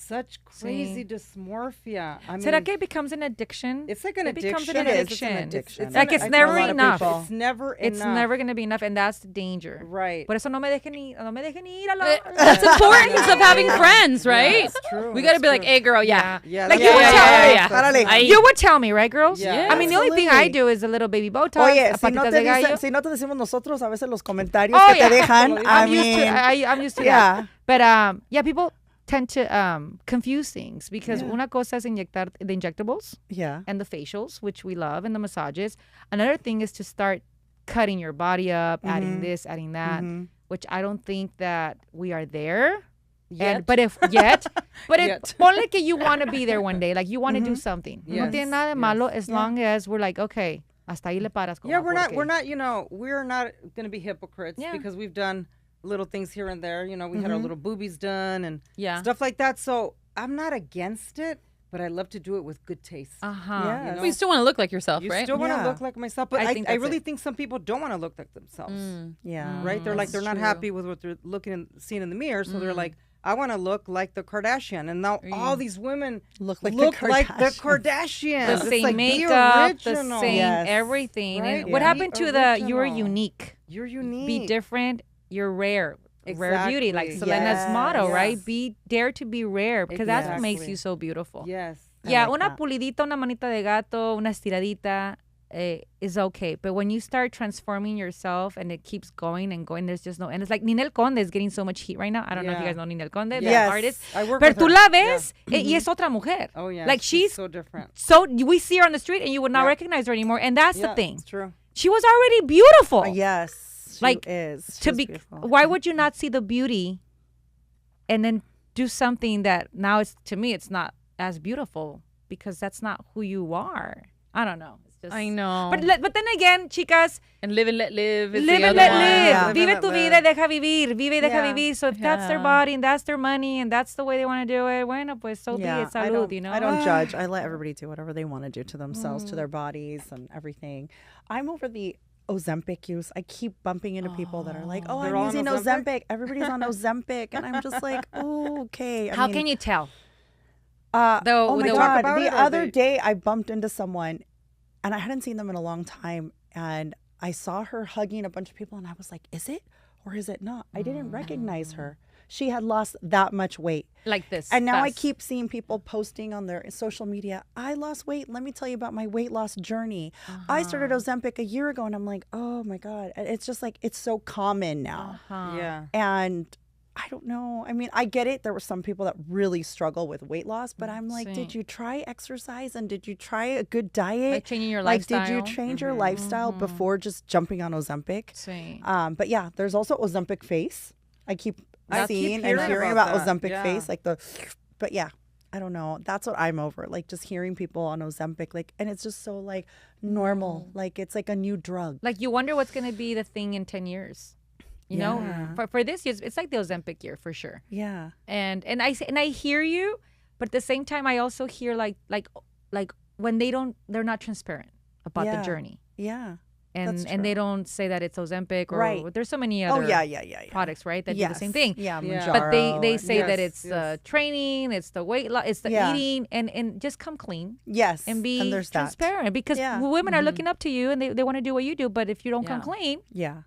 Such crazy dysmorphia. I mean, ¿Será que it becomes an addiction? it's like an It becomes addiction. an It is. addiction. It's an addiction. Like I it's tell never a lot of enough. people. It's never It's enough. never gonna be enough, and that's the danger. Right. Por eso no me dejen ir a la. That's importance of having friends, right? That's true. We got to That's be like, true. hey, girl, yeah. Yeah, Like that's you would right. tell- yeah. Párale. Ahí. You would tell me, right, girls? Yeah. I mean, the only thing I Absolutely. do is a little baby Botox, Oye, si no, patitas de gallo. si no te decimos nosotros, a veces los comentarios Oh, que yeah. te dejan, I I'm used to. mean, I'm used to yeah. that. But yeah, people tend to confuse things because una cosa es inyectar the injectables yeah. and the facials, which we love, and the massages. Another thing is to start cutting your body up, adding this, adding that, which I don't think that we are there. Yet. But if Yet. ponle que you want to be there one day, like you want to do something. No Yes, tiene nada de malo as long as we're like, okay, hasta ahí le paras. Yeah, compa, we're not. porque- We're not going to be hypocrites Yeah. because we've done little things here and there. We had our little boobies done and Yeah. stuff like that. So I'm not against it, but I love to do it with good taste. Uh-huh. Yes. You know? But you still want to look like yourself, You right? still want to Yeah. look like myself, but I I, think I that's really it. think some people don't want to look like themselves. Yeah. Right? They're like they're not true. happy with what they're seeing in the mirror, so they're like, I want to look like the Kardashian, and now all these women Look like the like the Kardashians. Kardashians. The It's same like, be makeup, the original. same Yes. everything. Right? And what Yeah. happened Be to the you're original. unique, You're unique. be different, you're rare. Rare beauty, like Exactly. Selena's motto, Yes. right? Be dare to be rare because that's what makes Exactly. you so beautiful. Yes. Yeah, like una that. pulidita, una manita de gato, una estiradita. is okay. But when you start transforming yourself and it keeps going and going, there's just no end. It's like Ninel Conde is getting so much heat right now. I don't know if you guys know Ninel Conde, the Yes. artist. I work Pero with tú her. la ves y es otra mujer. Oh yeah. Like she's so different. so we see her on the street and you would not Yeah. recognize her anymore. And that's the thing. It's true. She was already beautiful. Yes, she Like, is. to She's be beautiful. why would you not see the beauty and then do something that now it's to me it's not as beautiful because that's not who you are. I don't know. It's just I know. But then again, chicas, And live and let live. Is live the and other let one. live. Yeah. Live Vive and tu let vida, live. deja vivir. Vive, deja Yeah. vivir. So if that's their Yeah. body and that's their money and that's the way they want to do it, bueno, pues so be it. I Salud, don't, you know? I don't judge. I let everybody do whatever they want to do to themselves, to their bodies and everything. I'm over the Ozempic use. I keep bumping into people that are like, oh, They're I'm all on using Ozempic? Ozempic. Everybody's on Ozempic. And I'm just like, oh, okay. How can you tell? Oh my they talk God. about The it, or other they- day I bumped into someone and I hadn't seen them in a long time. And I saw her hugging a bunch of people and I was like, is it or is it not? I didn't recognize her. She had lost that much weight. Like this. And now I fast. keep seeing people posting on their social media, I lost weight. Let me tell you about my weight loss journey. I started Ozempic a year ago and I'm like, oh my God. And it's just like, it's so common now. Yeah. And I don't know. I mean, I get it. There were some people that really struggle with weight loss, but I'm like, did you try exercise and did you try a good diet? Like changing your Like, did you lifestyle? change your lifestyle before just jumping on Ozempic? Sí. But yeah, there's also Ozempic face. I keep I keep seeing and hearing hearing about about that, Ozempic yeah. face, like but yeah, I don't know. That's what I'm over. Like just hearing people on Ozempic, like, and it's just so like normal. Like it's like a new drug. Like you wonder what's going to be the thing in 10 years. You know, for this year, it's like the Ozempic year for sure. Yeah. And I hear you, but at the same time, I also hear like when they're not transparent about the Yeah. journey, Yeah. and That's they true. don't say that it's Ozempic or Right. there's so many Oh other yeah. products, right, that do the same Yes. thing. Yeah. Yeah. But they Mounjaro say and- that Yes, it's training, it's the weight loss, it's the Yeah. eating, and just come clean yes, and be there's that. transparent because Yeah. women are looking up to you and they want to do what you do. But if you don't come Yeah. clean, Yeah.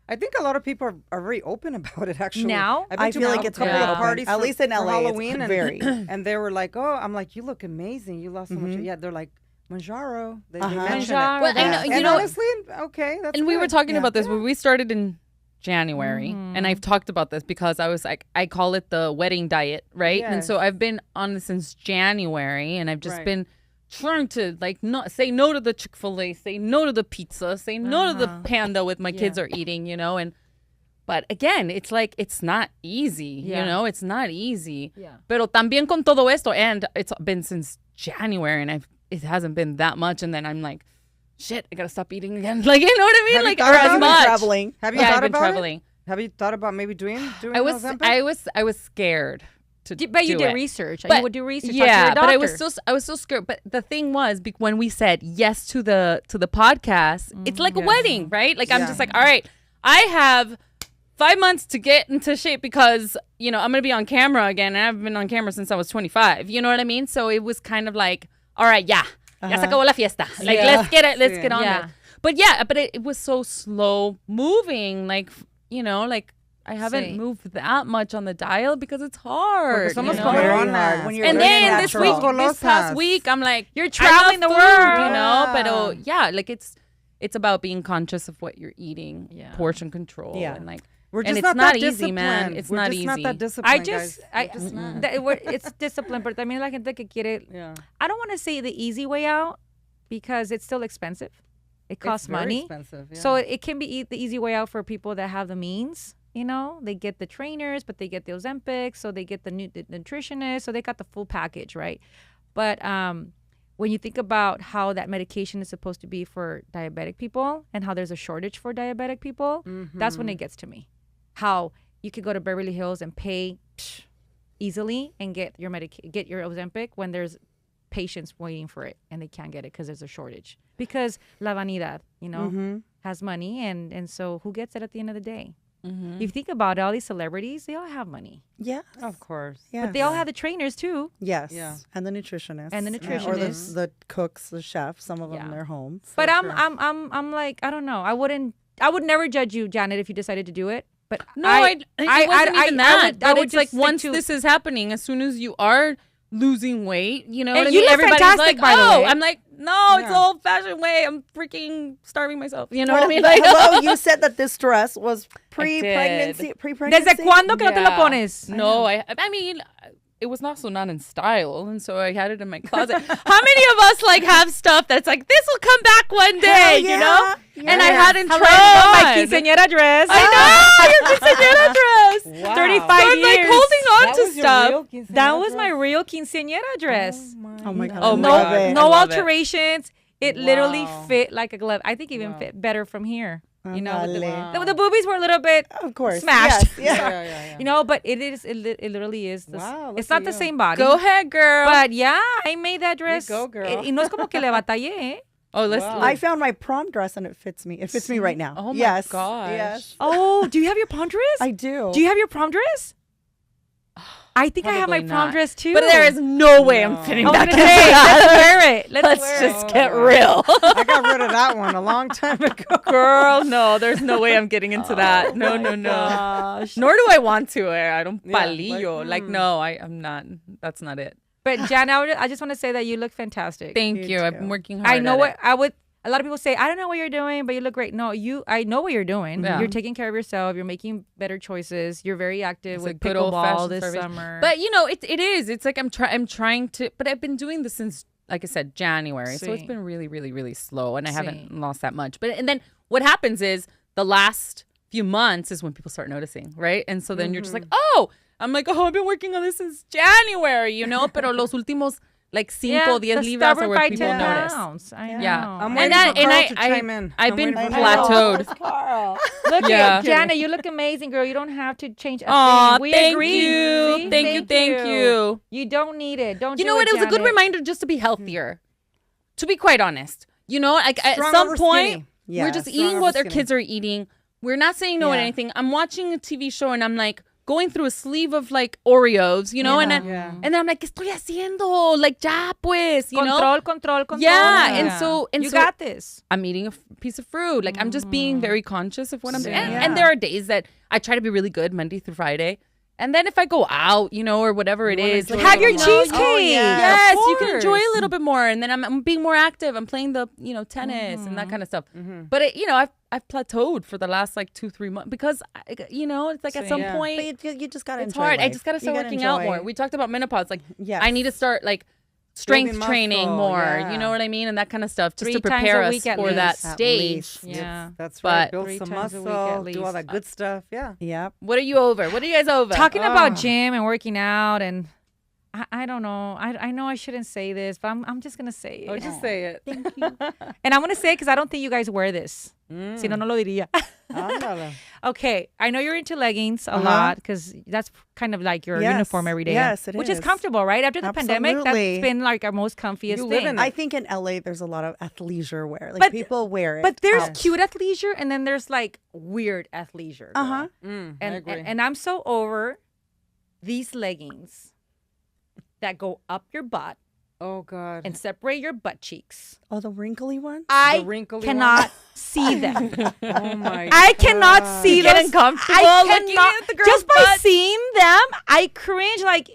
I think a lot of people are very open about it. Actually, Now? I've been I to feel like a it's couple very of open. parties, At for- least in for LA, it's Halloween, very. and they were like, "Oh, I'm like, you look amazing. You lost so much." Yeah, they're like, Mounjaro. They mention Mounjaro. it. Well, I know, And you know, honestly, okay, that's and we were good. talking about this when we started in January, and I've talked about this because I was like, I call it the wedding diet, right? And so Yes. I've been on this since January, and I've just Right. been trying to like not say no to the Chick-fil-A, say no to the pizza, say no to the panda with my kids are eating, you know, and but again, it's like it's not easy, Yeah. you know, it's not easy. Yeah. Pero también con todo esto, and it's been since January, and it hasn't been that much, and then I'm like, shit, I gotta stop eating again. Like, you know what I mean? Have you Like, thought or about as it? much. Traveling. Have you Yeah, thought I've been about traveling. it? Have you thought about maybe doing I was Ozempic? scared to but you do did it. research. But- You would do research. talk to Yeah, your but I was doctor. still scared. But the thing was, when we said yes to the podcast, it's like a wedding, right? Like I'm Yeah. just like, all right, I have 5 months to get into shape because I'm gonna be on camera again, and I've been on camera since I was 25. You know what I mean? So it was kind of like, all right, ya se acabó la fiesta. Like let's get it, let's get on Yeah. it. But it was so slow moving. Like like I haven't Sí. moved that much on the dial because it's hard. somos you know? como Very Corona. hard when you're And living then this natural. past Golosas. week, I'm like, You're I traveling love the food, world. you know. Yeah. But yeah, like it's about being conscious of what you're eating, Yeah. portion control, Yeah. and like We're and just it's not not that easy, man. disciplined. It's We're not just easy. not that disciplined, I just, it's discipline, but también la gente que quiere, Yeah. I don't want to say the easy way out because it's still expensive. It costs It's very money. expensive, yeah. So it can be the easy way out for people that have the means. They get the trainers, but they get the Ozempic, so they get the nutritionist, so they got the full package, right? But when you think about how that medication is supposed to be for diabetic people and how there's a shortage for diabetic people, that's when it gets to me. How you could go to Beverly Hills and pay easily and get your Ozempic when there's patients waiting for it and they can't get it because there's a shortage. Because la vanidad, has money, and so who gets it at the end of the day? If you think about it, all these celebrities, they all have money. Yeah. Of course. Yeah. But they all have the trainers too. Yes. Yeah. And the nutritionists. And the Or nutritionists. the cooks, the chefs, some of them Yeah. in their home. But I'm like, I don't know. I would never judge you, Janet, if you decided to do it. But no, it wasn't even that. I But would it's like just stick once to- this is happening, as soon as you are losing weight, you know And what I you mean? look Everybody's fantastic, like, by the oh, way. I'm like, No, it's the old-fashioned way. I'm freaking starving myself. You know what I mean? Like, hello, you said that this dress was pre-pregnancy. ¿Desde cuándo que no te lo pones? No, I mean, it was also not in style, and so I had it in my closet. How many of us like have stuff that's like, this will come back one day, you know? Yeah. And I hadn't tried my it on. quinceañera dress. I know, your quinceañera dress. Wow. 35 So I'm years. like holding on to stuff. That was my real quinceañera dress. Oh my God. Oh I my love God. it. No I love it. alterations. It literally fit like a glove. I think even fit better from here. You know, with the boobies were a little bit Of course. smashed. Yes, yeah. You know, but it literally is. Wow, It's look not at the you. same body. Go ahead, girl. But yeah, I made that dress. go, girl. Y no es como que le batallé, eh? Oh, let's. Wow. I found my prom dress and it fits me. It fits me right now. Oh my yes. gosh. Yes. Oh, do you have your prom dress? I do. Do you have your prom dress? I think I have my Probably prom not. dress too. But there is no way I'm fitting I was back gonna into say, that. let's wear it. Let's Let's wear just get real. I got rid of that one a long time ago. Girl, no, there's no way I'm getting into that. No. Gosh. Nor do I want to. I don't Yeah, palillo. Like, no, I'm not. That's not it. But Jan, I just want to say that you look fantastic. Thank you. I've too. been working hard. I know at what it. I would. A lot of people say, I don't know what you're doing, but you look great. No, I know what you're doing. Yeah. You're taking care of yourself. You're making better choices. You're very active It's a with good pickleball old-fashioned this starvation. summer. But you know, it is. It's like I'm trying to. But I've been doing this since, like I said, January. So it's Sí. been really, really, really slow, and I haven't Sí. lost that much. But and then what happens is the last few months is when people start noticing, right? And so then you're just like, oh, I'm like, oh, I've been working on this since January, you know. Pero los últimos like 5 10 the libras are stubborn where fight people 10 notice. pounds. I know. Yeah. I'm And waiting that- for and Carl I- to chime in. I've I'm been waiting for plateaued. Carl. Look Yeah. at Jana, you look amazing, girl. You don't have to change a Aw, thing. We thank agree. you. See? Thank you. You don't need it. Don't You do know what? It was a good Janet. reminder just to be healthier. To be quite honest, you know, like at Strong some over point, skinny. Yeah, we're just strong eating over what our skinny. kids are eating. We're not saying no at Yeah. anything. I'm watching a TV show and I'm like going through a sleeve of like Oreos, you know, and then and then I'm like, ¿Qué estoy haciendo? Like, ya pues, you know. Control. Yeah, and so you got this. I'm eating a piece of fruit. Like I'm just being very conscious of what I'm doing. Same. And there are days that I try to be really good Monday through Friday. And then if I go out, you know, or whatever it is, enjoy like, Have your Oh, cheesecake. yeah. yes, Of you can enjoy course. a little bit more, and then I'm being more active. I'm playing the tennis and that kind of stuff. But it, I've plateaued for the last like 2-3 months because it's like at some Yeah. point But you just gotta it's enjoy hard. I life. just gotta You start working out enjoy- more. We talked about menopause. Like Yes. I need to start like strength Building training muscle, more. yeah. You know what I mean, and that kind of stuff, just 3 to times prepare a us week at for that least. At stage. least. Yeah. That's But- right. Build 3 some times a week muscle. at Do all least. that good stuff. Yeah. Yep. What are you over? What are you guys over? Talking about gym and working out, and I don't know. I know I shouldn't say this, but I'm just gonna say it. Oh, just say it. And I'm gonna say it because I don't think you guys wear this. Si no, no lo diría. Ándale. Okay, I know you're into leggings a lot because that's kind of like your Yes. uniform every day. Yes, it which is is. comfortable, right? After the pandemic, Absolutely. that's been like our most comfiest You live thing. in I think in LA there's a lot of athleisure wear. Like But- people wear it. But there's out. cute athleisure and then there's like weird athleisure. girl. Uh-huh. I And, agree. and I'm so over these leggings that go up your butt Oh God. and separate your butt cheeks. Oh, the wrinkly one? I wrinkly cannot see them. Oh my. I cannot see You get those. uncomfortable I looking cannot- at the girl's just by butt? seeing them, I cringe. Like,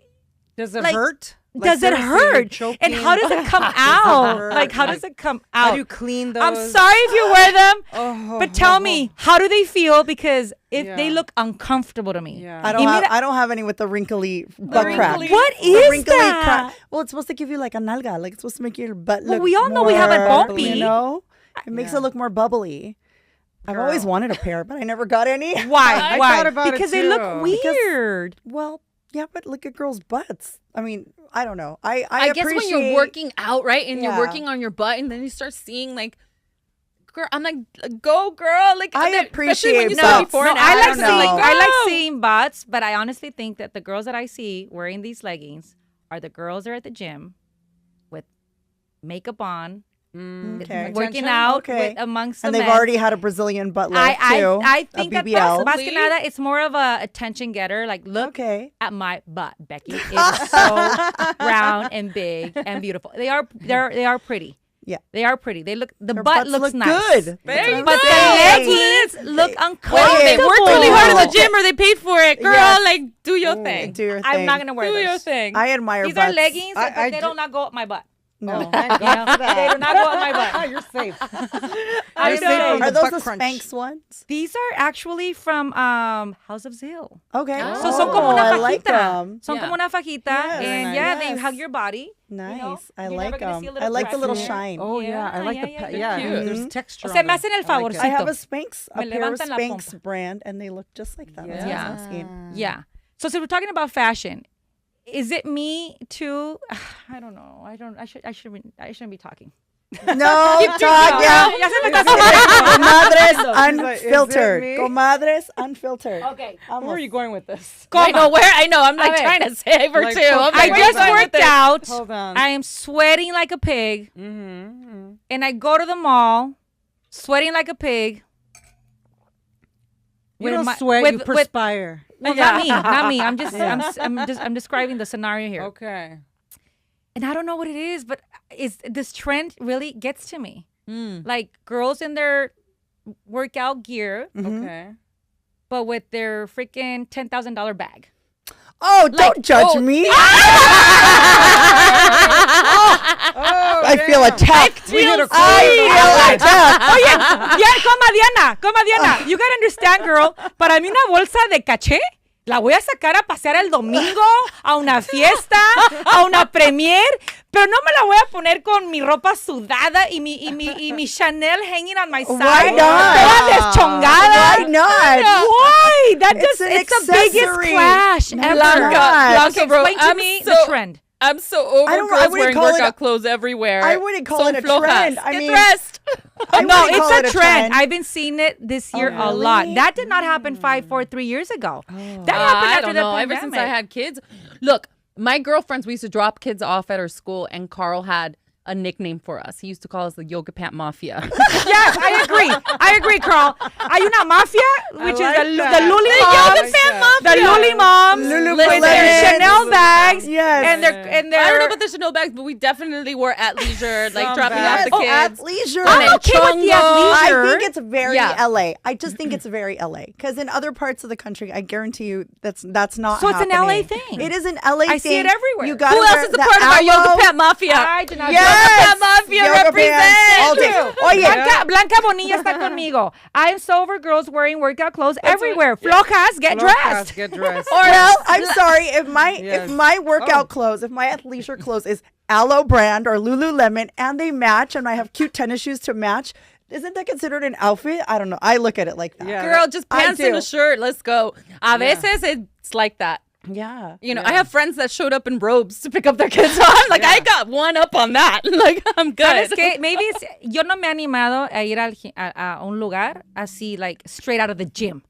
Does it like, hurt? Like, does it seriously, you're hurt? And choking? how does it come Does it out? hurt? Like, how Like, does it come How out? do you clean those? I'm sorry if you wear them, Oh, but tell me, how do they feel? Because if they Yeah. look uncomfortable to me. Yeah. I don't Give me have that- I don't have any with the wrinkly butt crack. wrinkly- What The is wrinkly that? crack. Well, it's supposed to give you like a nalga. Like it's supposed to make your butt Well, look we all know we have it more, bumpy. You know? It makes it look more bubbly. I've always wanted a pair, but I never got any. Why? I Why? thought about it because they look too. weird. Well, yeah, but look at girls' butts. I mean, I don't know. I guess when you're appreciate- working out, right, and you're Yeah. working on your butt, and then you start seeing like, girl, I'm like, go, girl, like I especially appreciate when you see butts. before No, and I like after, don't I'm seeing know. I like "Girl." seeing butts, but I honestly think that the girls that I see wearing these leggings are the girls that are at the gym with makeup on, Okay. working out Okay. with amongst And the they've men. already had a Brazilian butt lift I too. I think a that BBL. más que nada, it's more of a attention getter. Like, look Okay. at my butt, Becky. It is so round and big and beautiful. They are pretty. Yeah. They are pretty. They look. The Their butt butts looks look nice. good. There you But go. the Hey. leggings look Well, uncomfortable. they worked really hard in the gym, or they paid for it, girl. Yes. Like, do your thing. Do your thing. I'm not gonna wear Do those. your thing. I admire These butts. are leggings, I but they do- don't not go up my butt. No. Thank God for that. They do not go on my butt. You're safe. I You're safe know. from Are the those butt the crunch. Spanx ones? These are actually from House of Zeal. Okay. So son como una I like fajita. them. Son como una fajita. Yes. And Very they nice. hug your body. Nice. I you're like never gonna see a them. little I like the crack little here. shine. Oh yeah, I like the yeah. Cute. There's texture. O sea, on me them. hacen el I like favor. that. I have a Cito. Spanx, a Me pair of levantan la Spanx pompa. brand, and they look just like that. That's Yeah. what I'm asking. Yeah. So we're talking about fashion. Is it me too? I don't know. I shouldn't be talking. No, talk, yeah. Ya se me está haciendo. Comadres like, is it Unfiltered. me? Comadres Unfiltered. Okay. Where are you going with this? I know where. I know. I'm like A ver. trying to save her Like, too. I'm I like, where you just going with worked this? out. Hold on. I am sweating like a pig. Mm-hmm. And I go to the mall, sweating like a pig. You with don't my- sweat. with- You with- perspire. Well, not me. I'm just, I'm describing the scenario here. Okay. And I don't know what it is, but this trend really gets to me. Like girls in their workout gear, Okay. but with their freaking $10,000 bag. Oh, don't judge me. Oh, I feel attacked. We hit a I feel attacked. Oye, ya, coma Diana. You gotta understand, girl. Para mí una bolsa de caché la voy a sacar a pasear el domingo, a una fiesta, a una premier, pero no me la voy a poner con mi ropa sudada y mi Chanel hanging on my side. Why not? Toda deschongada. Why not? Why? It's an It's the biggest accessory. clash ever. Blanca, Okay, bro, explain to I'm me so- the trend. I'm so over I don't know, I girls wouldn't wearing call it workout a- clothes everywhere. I wouldn't call Son it a flojas. trend. I Get mean- dressed. I No, wouldn't call it's it a trend. trend. I've been seeing it this year a lot. really? That did not happen 3 years ago. That happened I after don't the know. pandemic. Ever since I had kids, look, my girlfriends, we used to drop kids off at our school, and Carl had a nickname for us. He used to call us the Yoga Pant Mafia. Yes, I agree, Carl. Hay una mafia, which like is the that. Luli The moms, Yoga Pant the Mafia. Luli moms, with their Chanel bags, Yes. and their. I don't know about the Chanel bags, but we definitely were at leisure, like Some dropping bags. off the kids. Athleisure. I'm okay with the I athleisure. think it's very Yeah. LA. I just think it's very LA. Because in other parts of the country, I guarantee you that's not So it's an LA happening. thing. It is an LA I thing. see it everywhere. You gotta Who else wear is a the part of our Yoga aloe. Pant Mafia? I do not. Yes. Yoga Pant Mafia Yoga represent. pants all day. Oye, Blanca Bonilla está conmigo. I'm so over girls wearing workout clothes everywhere. Flojas, get dressed. Get dressed. well, I'm sorry if my Yes. workout clothes, if my athleisure clothes is Aloe brand or Lululemon and they match and I have cute tennis shoes to match, isn't that considered an outfit? I don't know. I look at it like that. Yeah. Girl, just I pants and do. a shirt. Let's go. A veces it's like that. Yeah. You know, I have friends that showed up in robes to pick up their kids. So I'm like, I got one up on that. Like, I'm ¿Sabes good. qué? Maybe yo no me he animado a ir a un lugar así, like, straight out of the gym.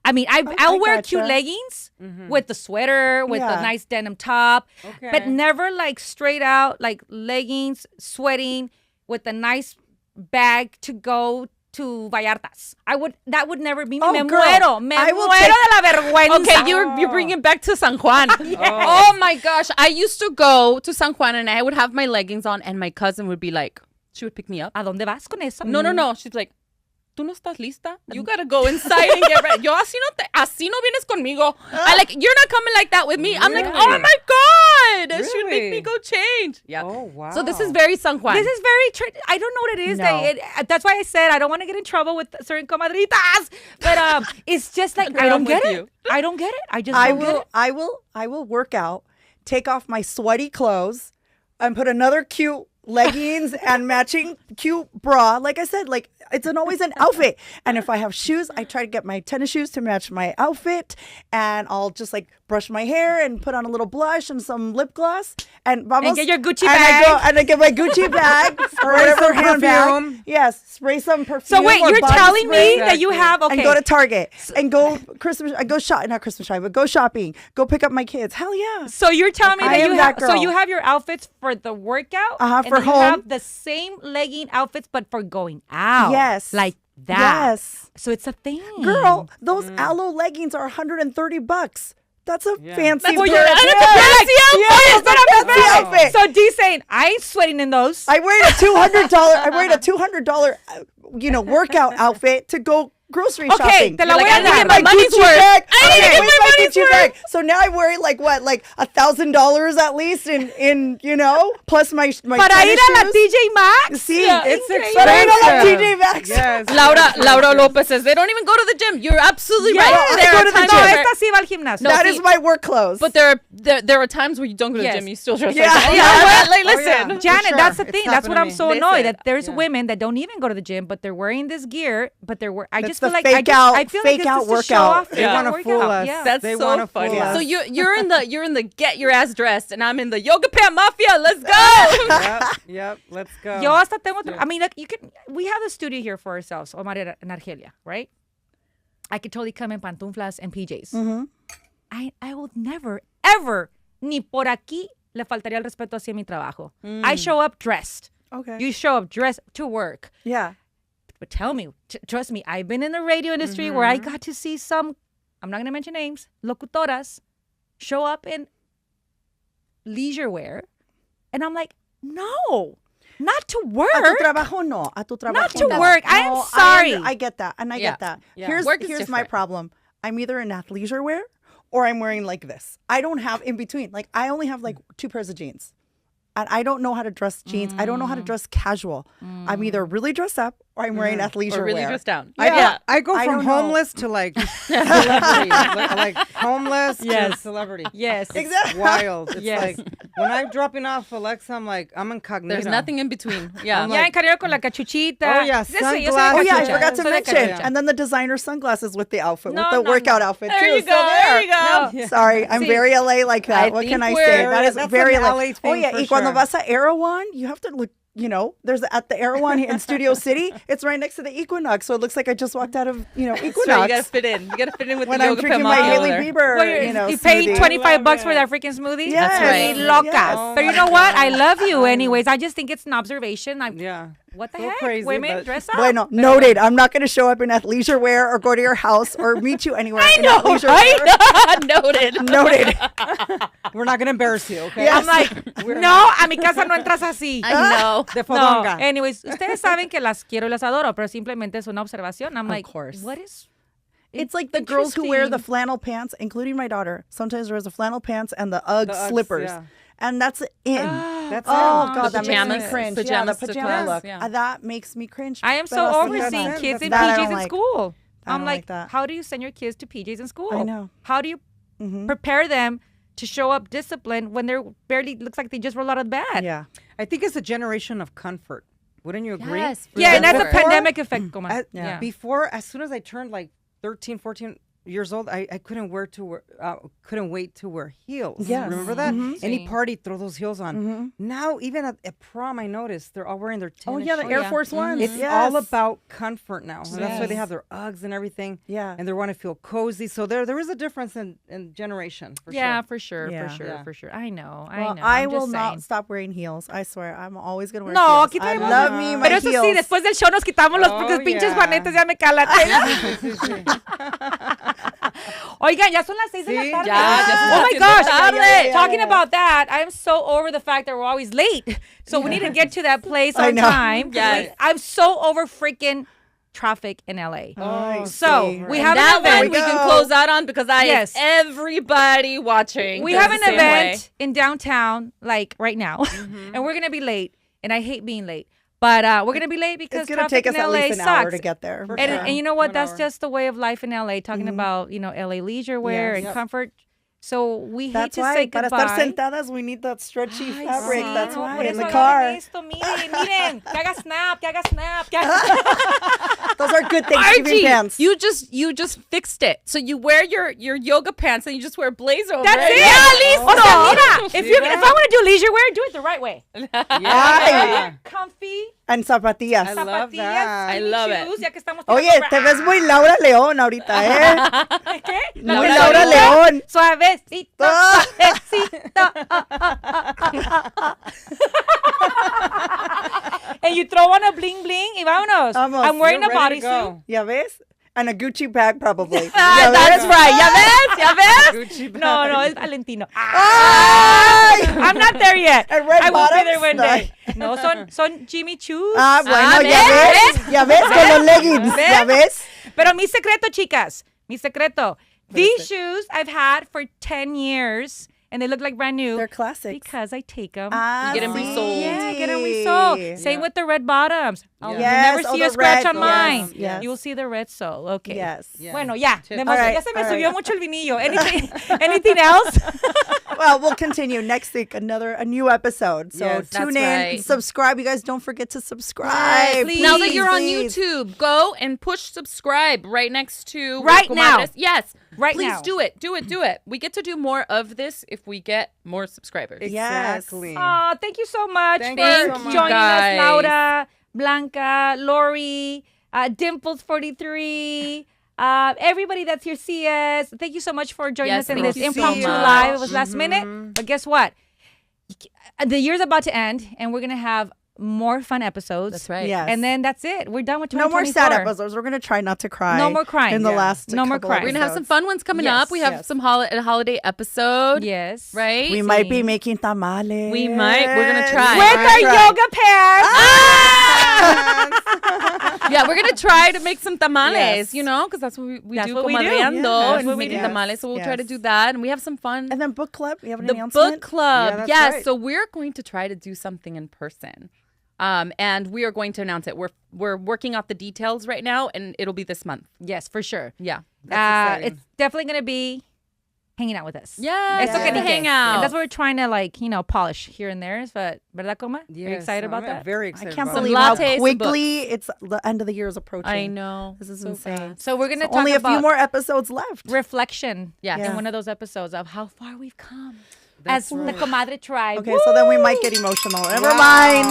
I mean, I'll wear cute gotcha. leggings with the sweater, with the Yeah. nice denim top, Okay. but never like straight out, like leggings, sweating with a nice bag to go to Vallartas. That would never be me. Oh, me girl, muero. Me I will muero take- de la vergüenza. Okay, you're bringing back to San Juan. Oh my gosh. I used to go to San Juan and I would have my leggings on and my cousin would be like, she would pick me up. ¿A dónde vas con eso? No. She's like, ¿tú no estás lista? You gotta go inside and get ready. Yo así no vienes conmigo. I like, you're not coming like that with me. I'm like, Really? oh my God. She would make Really? me go change. Yeah. Oh wow. So this is very San Juan. This is very I don't know what it is. No. That's why I said I don't want to get in trouble with certain comadritas. But it's just like I Girl, don't I'm get with it. you. I don't get it. I just I don't get will it. I will work out, take off my sweaty clothes, and put another cute leggings and matching cute bra. Like I said, like it's always an outfit. And if I have shoes, I try to get my tennis shoes to match my outfit, and I'll just like brush my hair and put on a little blush and some lip gloss and vamos. And get your Gucci and bag. I get my Gucci bag or whatever handbag. perfume. Yes, spray some perfume. So wait, or you're body telling spray me that you have and go to Target and go not Christmas shopping, but go shopping. Go pick up my kids. Hell yeah. So you're telling me I that am you that have so girl. you have your outfits for the workout and for then you home. have the same legging outfits but for going out. Yes. Like that. Yes. So it's a thing. Girl, those aloe leggings are $130. That's a fancy Well, pair you're of like, pants. yes, but I'm fancy outfit. So D's saying I ain't sweating in those. I wear a $200 workout outfit to go grocery Okay, shopping. te la voy Like, a I need to dar. get my money's Gucci worth. bag. I need to get Where's my money's Gucci worth. bag? So now I'm wearing like what, like $1,000 at least in plus my Para tennis ir a la shoes. TJ Maxx. See, It's para ir a la expensive. TJ Maxx. Yes. Laura Lopez says they don't even go to the gym. You're absolutely Yes. right. I There go are to the times No, gym. where- esta sí va al gimnasio. No, That see- is my work clothes. but there are times where you don't go to the Yes. gym. You still dress Yeah. like that. Oh, Yeah, like, Oh, yeah. listen. Janet, sure. that's the It's thing. That's what happened I'm to so me. annoyed Listen, that there's women that don't even go to the gym, but they're wearing this gear. But I It's just the feel like fake I feel like fake it's out just to show workout. off They their wanna workout. fool us. Yeah. That's They so wanna fool funny. us. So you're in the get your ass dressed, and I'm in the yoga pant mafia. Let's go. Yep. Let's go. Yo hasta tengo. I mean, look, we have the studio here for ourselves, Omar and Argelia, right? I could totally come in pantuflas and PJs. Mm-hmm. I will never, ever, ni por aquí le faltaría el respeto así en mi trabajo. I show up dressed. Okay. You show up dressed to work. Yeah. But tell me, trust me, I've been in the radio industry where I got to see some, I'm not going to mention names, locutoras show up in leisure wear. And I'm like, no, not to work. A tu trabajo no. A tu trabajo Not to no. work. I am No, sorry. I get that. And I Yeah. get that. Yeah. Here's Work is here's my different. problem. I'm either in athleisure wear or I'm wearing like this. I don't have in between. Like I only have like 2 pairs of jeans. And I don't know how to dress jeans. I don't know how to dress casual. I'm either really dressed up or I'm wearing athleisure Or really wear. dressed down. I go I from don't know. homeless to like celebrity, like homeless to Yes. celebrity. Yes. Exactly. Wild. It's Yes. like when I'm dropping off Alexa, I'm like I'm incognito. There's nothing in between. Yeah. I'm Ya like- encargado con la cachuchita. Oh, yeah, Sí, sí, yo soy de sunglasses. Oh yeah, I cachucha. forgot to Soy de mention. cachucha. And then the designer sunglasses with the outfit, No, with the no, workout no. outfit There too. you So go. There you go. No. Sorry, I'm See, very LA like that. I What think can I we're- say? That is that's very an LA. LA Oh thing yeah, for y cuando sure. vas a Erewhon, you have to look. You know, there's at the Erewhon in Studio City. It's right next to the Equinox, so it looks like I just walked out of That's right. Equinox. You gotta fit in. You gotta fit in with when the I'm yoga drinking pant my mafia Hailey over there. Bieber, Well, you pay smoothie. $25 for that freaking smoothie. Yes, That's right. Ni loca. yes. But you know what? I love you anyways. I just think it's an observation. Yeah. What the So heck? crazy, Women but- dress up. Bueno, noted. I'm not going to show up in athleisure wear or go to your house or meet you anywhere. I in know, athleisure right? wear. Noted. Noted. We're not gonna embarrass you, okay? Yes. I'm like, no, a mi casa no entras así. I know. De No. fodonga. Anyways, ustedes saben que las quiero y las adoro, pero simplemente es una observación. I'm like, course. what is... It's like the girls who wear the Interesting. flannel pants, including my daughter. Sometimes wears the flannel pants and the Ugg Uggs, slippers. yeah. And that's in. That's Oh it. God, The that makes pajamas- me cringe. pajamas yeah, to the pajama class, look. yeah. That makes me cringe. I am so Pero over así, seeing that's- kids in that's- that I PJs don't in like. school. I I'm don't like, like that. how do you send your kids to PJs in school? I know. How do you prepare them to show up disciplined when they're barely looks like they just rolled out of bed? Yeah. I think it's a generation of comfort. Wouldn't you agree? Yes, for Yeah, and that's a sure. pandemic effect, Coman. Yeah. Before, as soon as I turned like 13, 14 years old, I couldn't couldn't wait to wear heels. Yes. Remember that? Any Sí. party, throw those heels on. Now, even at prom, I noticed they're all wearing their tennis Oh yeah, the shoes. Air yeah. Force Ones. It's Yes. all about comfort now. And that's why they Yes. have their Uggs and everything. Yeah. And they want to feel cozy. So there is a difference in generation. For Yeah, sure. for sure, Yeah. for sure, Yeah. for sure. I know, Well, I know. I I'm will just not saying. stop wearing heels. I swear, I'm always gonna wear No, heels. aquí I tenemos- love me my Pero eso heels. sí, después del show nos quitamos los Oh, pinches yeah. juanetes, ya me calan. Oigan, ya son las 6 de la Sí, tarde. ya son Oh las my 6 de la gosh. tarde. Talking about that, I am so over the fact that we're always late. So we need to get to that place I on know. time. Yes. I'm so over freaking traffic in LA. Oh, So see. we And have that an one event. we can close out on because Yes. everybody watching. We feels have the an same event way. in downtown, like right now, and we're gonna be late. And I hate being late, but we're gonna be late because It's gonna traffic take us in at LA least an sucks. hour to get there. For And, sure. and you know what? 1 That's hour. just the way of life in LA. Talking about LA leisure wear Yes. and Yep. comfort. So we hate That's to why say para goodbye. estar sentadas we need that stretchy Ay, fabric. sí, That's no, why por in eso the agarren car. Esto, miren, que haga snap, que haga snap. Que haga... Those are good Thanksgiving Archie, pants. you just fixed it. So you wear your yoga pants and you just wear blazer over That's it. it. Yeah, listo. O sea, mira, if See I that? want to do leisure wear, do it the right way. Yeah. Comfy. And zapatillas. I love Zapatillas, that. I skinny love it. shoes, ya que estamos Oye, tirando te ves muy Laura León ahorita, ¿eh? ¿Qué? Muy Laura León. Suavecito, Ah. suavecito. And you throw on a bling bling y vámonos. Vamos. I'm wearing a You're ready to bodysuit. go. ¿Ya ves? And a Gucci bag probably. Ah, ¿Ya that's ves? right. ¿Ya ves? ¿Ya ves? Gucci bag. No, es Valentino. ¡Ay! I'm not there yet. And red I will be there bottoms? one No. day. No, son Jimmy Choos. Ah, bueno, Ah, ya ¿ves? ves. Ya ves con los leggings. ¿Ya ves? Pero mi secreto, chicas. Mi secreto. These shoes I've had for 10 years. And they look like brand new. They're classics. Because I take them. Ah, You get 'em resold. Yeah, get them resold. Same with the red bottoms. Yeah. You'll Yes, never see the a scratch red, on mine. yes. You will see the red sole. Okay. Yes. Yeah. Bueno, ya. Tip. Ya All right, se me all subió right. mucho el vinillo. Anything else? Well, we'll continue next week. A new episode. So Yes, tune that's in, right. subscribe. You guys don't forget to subscribe. Yes, please. Now that you're on Please. YouTube, go and push subscribe right next to Right now. Comadres. Yes. Right Please now. do it. Do it. We get to do more of this if we get more subscribers. Exactly. Thank you so much Thank for you so much. joining guys. us, Laura, Blanca, Lori, Dimples43, everybody that's here, CS. Thank you so much for joining Yes, us in thank this you so impromptu much. live. It was last minute, but guess what? The year's about to end, and we're gonna have more fun episodes. That's right. Yes. And then that's it. We're done with No more 2024. sad episodes. We're going to try not to cry. No more crying. In the Yeah. last No more couple crying. We're going to have some episodes. fun ones coming Yes, up. We have yes. some a holiday episode. Yes. Right? We might be making tamales. We might. We're gonna try. With our yoga pants. Yeah, we're going to try to make some tamales, Yes. you know, because that's what we That's do, what we do. comadreando, Yeah, that's and what we making do. tamales. So we'll try to Yes. do that, and we have some fun. And then book club. We have an The announcement. book club. Yeah, that's yes. right. So we're going to try to do something in person. And we are going to announce it. We're working out the details right now, and it'll be this month. Yes, for sure. Yeah. exciting. It's definitely gonna be hanging out with us. Yeah. It's Just okay to hang out. And that's what we're trying to polish here and there. But ¿verdad, Coma? Are you Yes, excited about I'm that? Very I excited. can't about believe it. how lattes and quickly it's the end of the year is approaching. I know. This is So insane. fast. So we're gonna talk Only a about few more episodes left. reflection. Yes. In Yeah. one of those episodes of how far we've come That's as the right. Comadre tribe. Okay, so then we might get emotional. Never Wow. mind.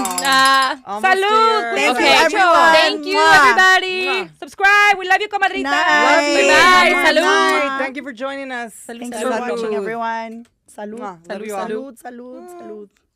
Almost Salud. there. Thank Okay. you, everyone. Thank you, Mwah. everybody. Subscribe. We love you, Comadrita. Night. Bye-bye. Mwah. Salud. Mwah. Thank you for joining us. Thanks Salud. for watching, everyone. Salud. Mwah. Love Salud. you all. Salud. Salud. Salud.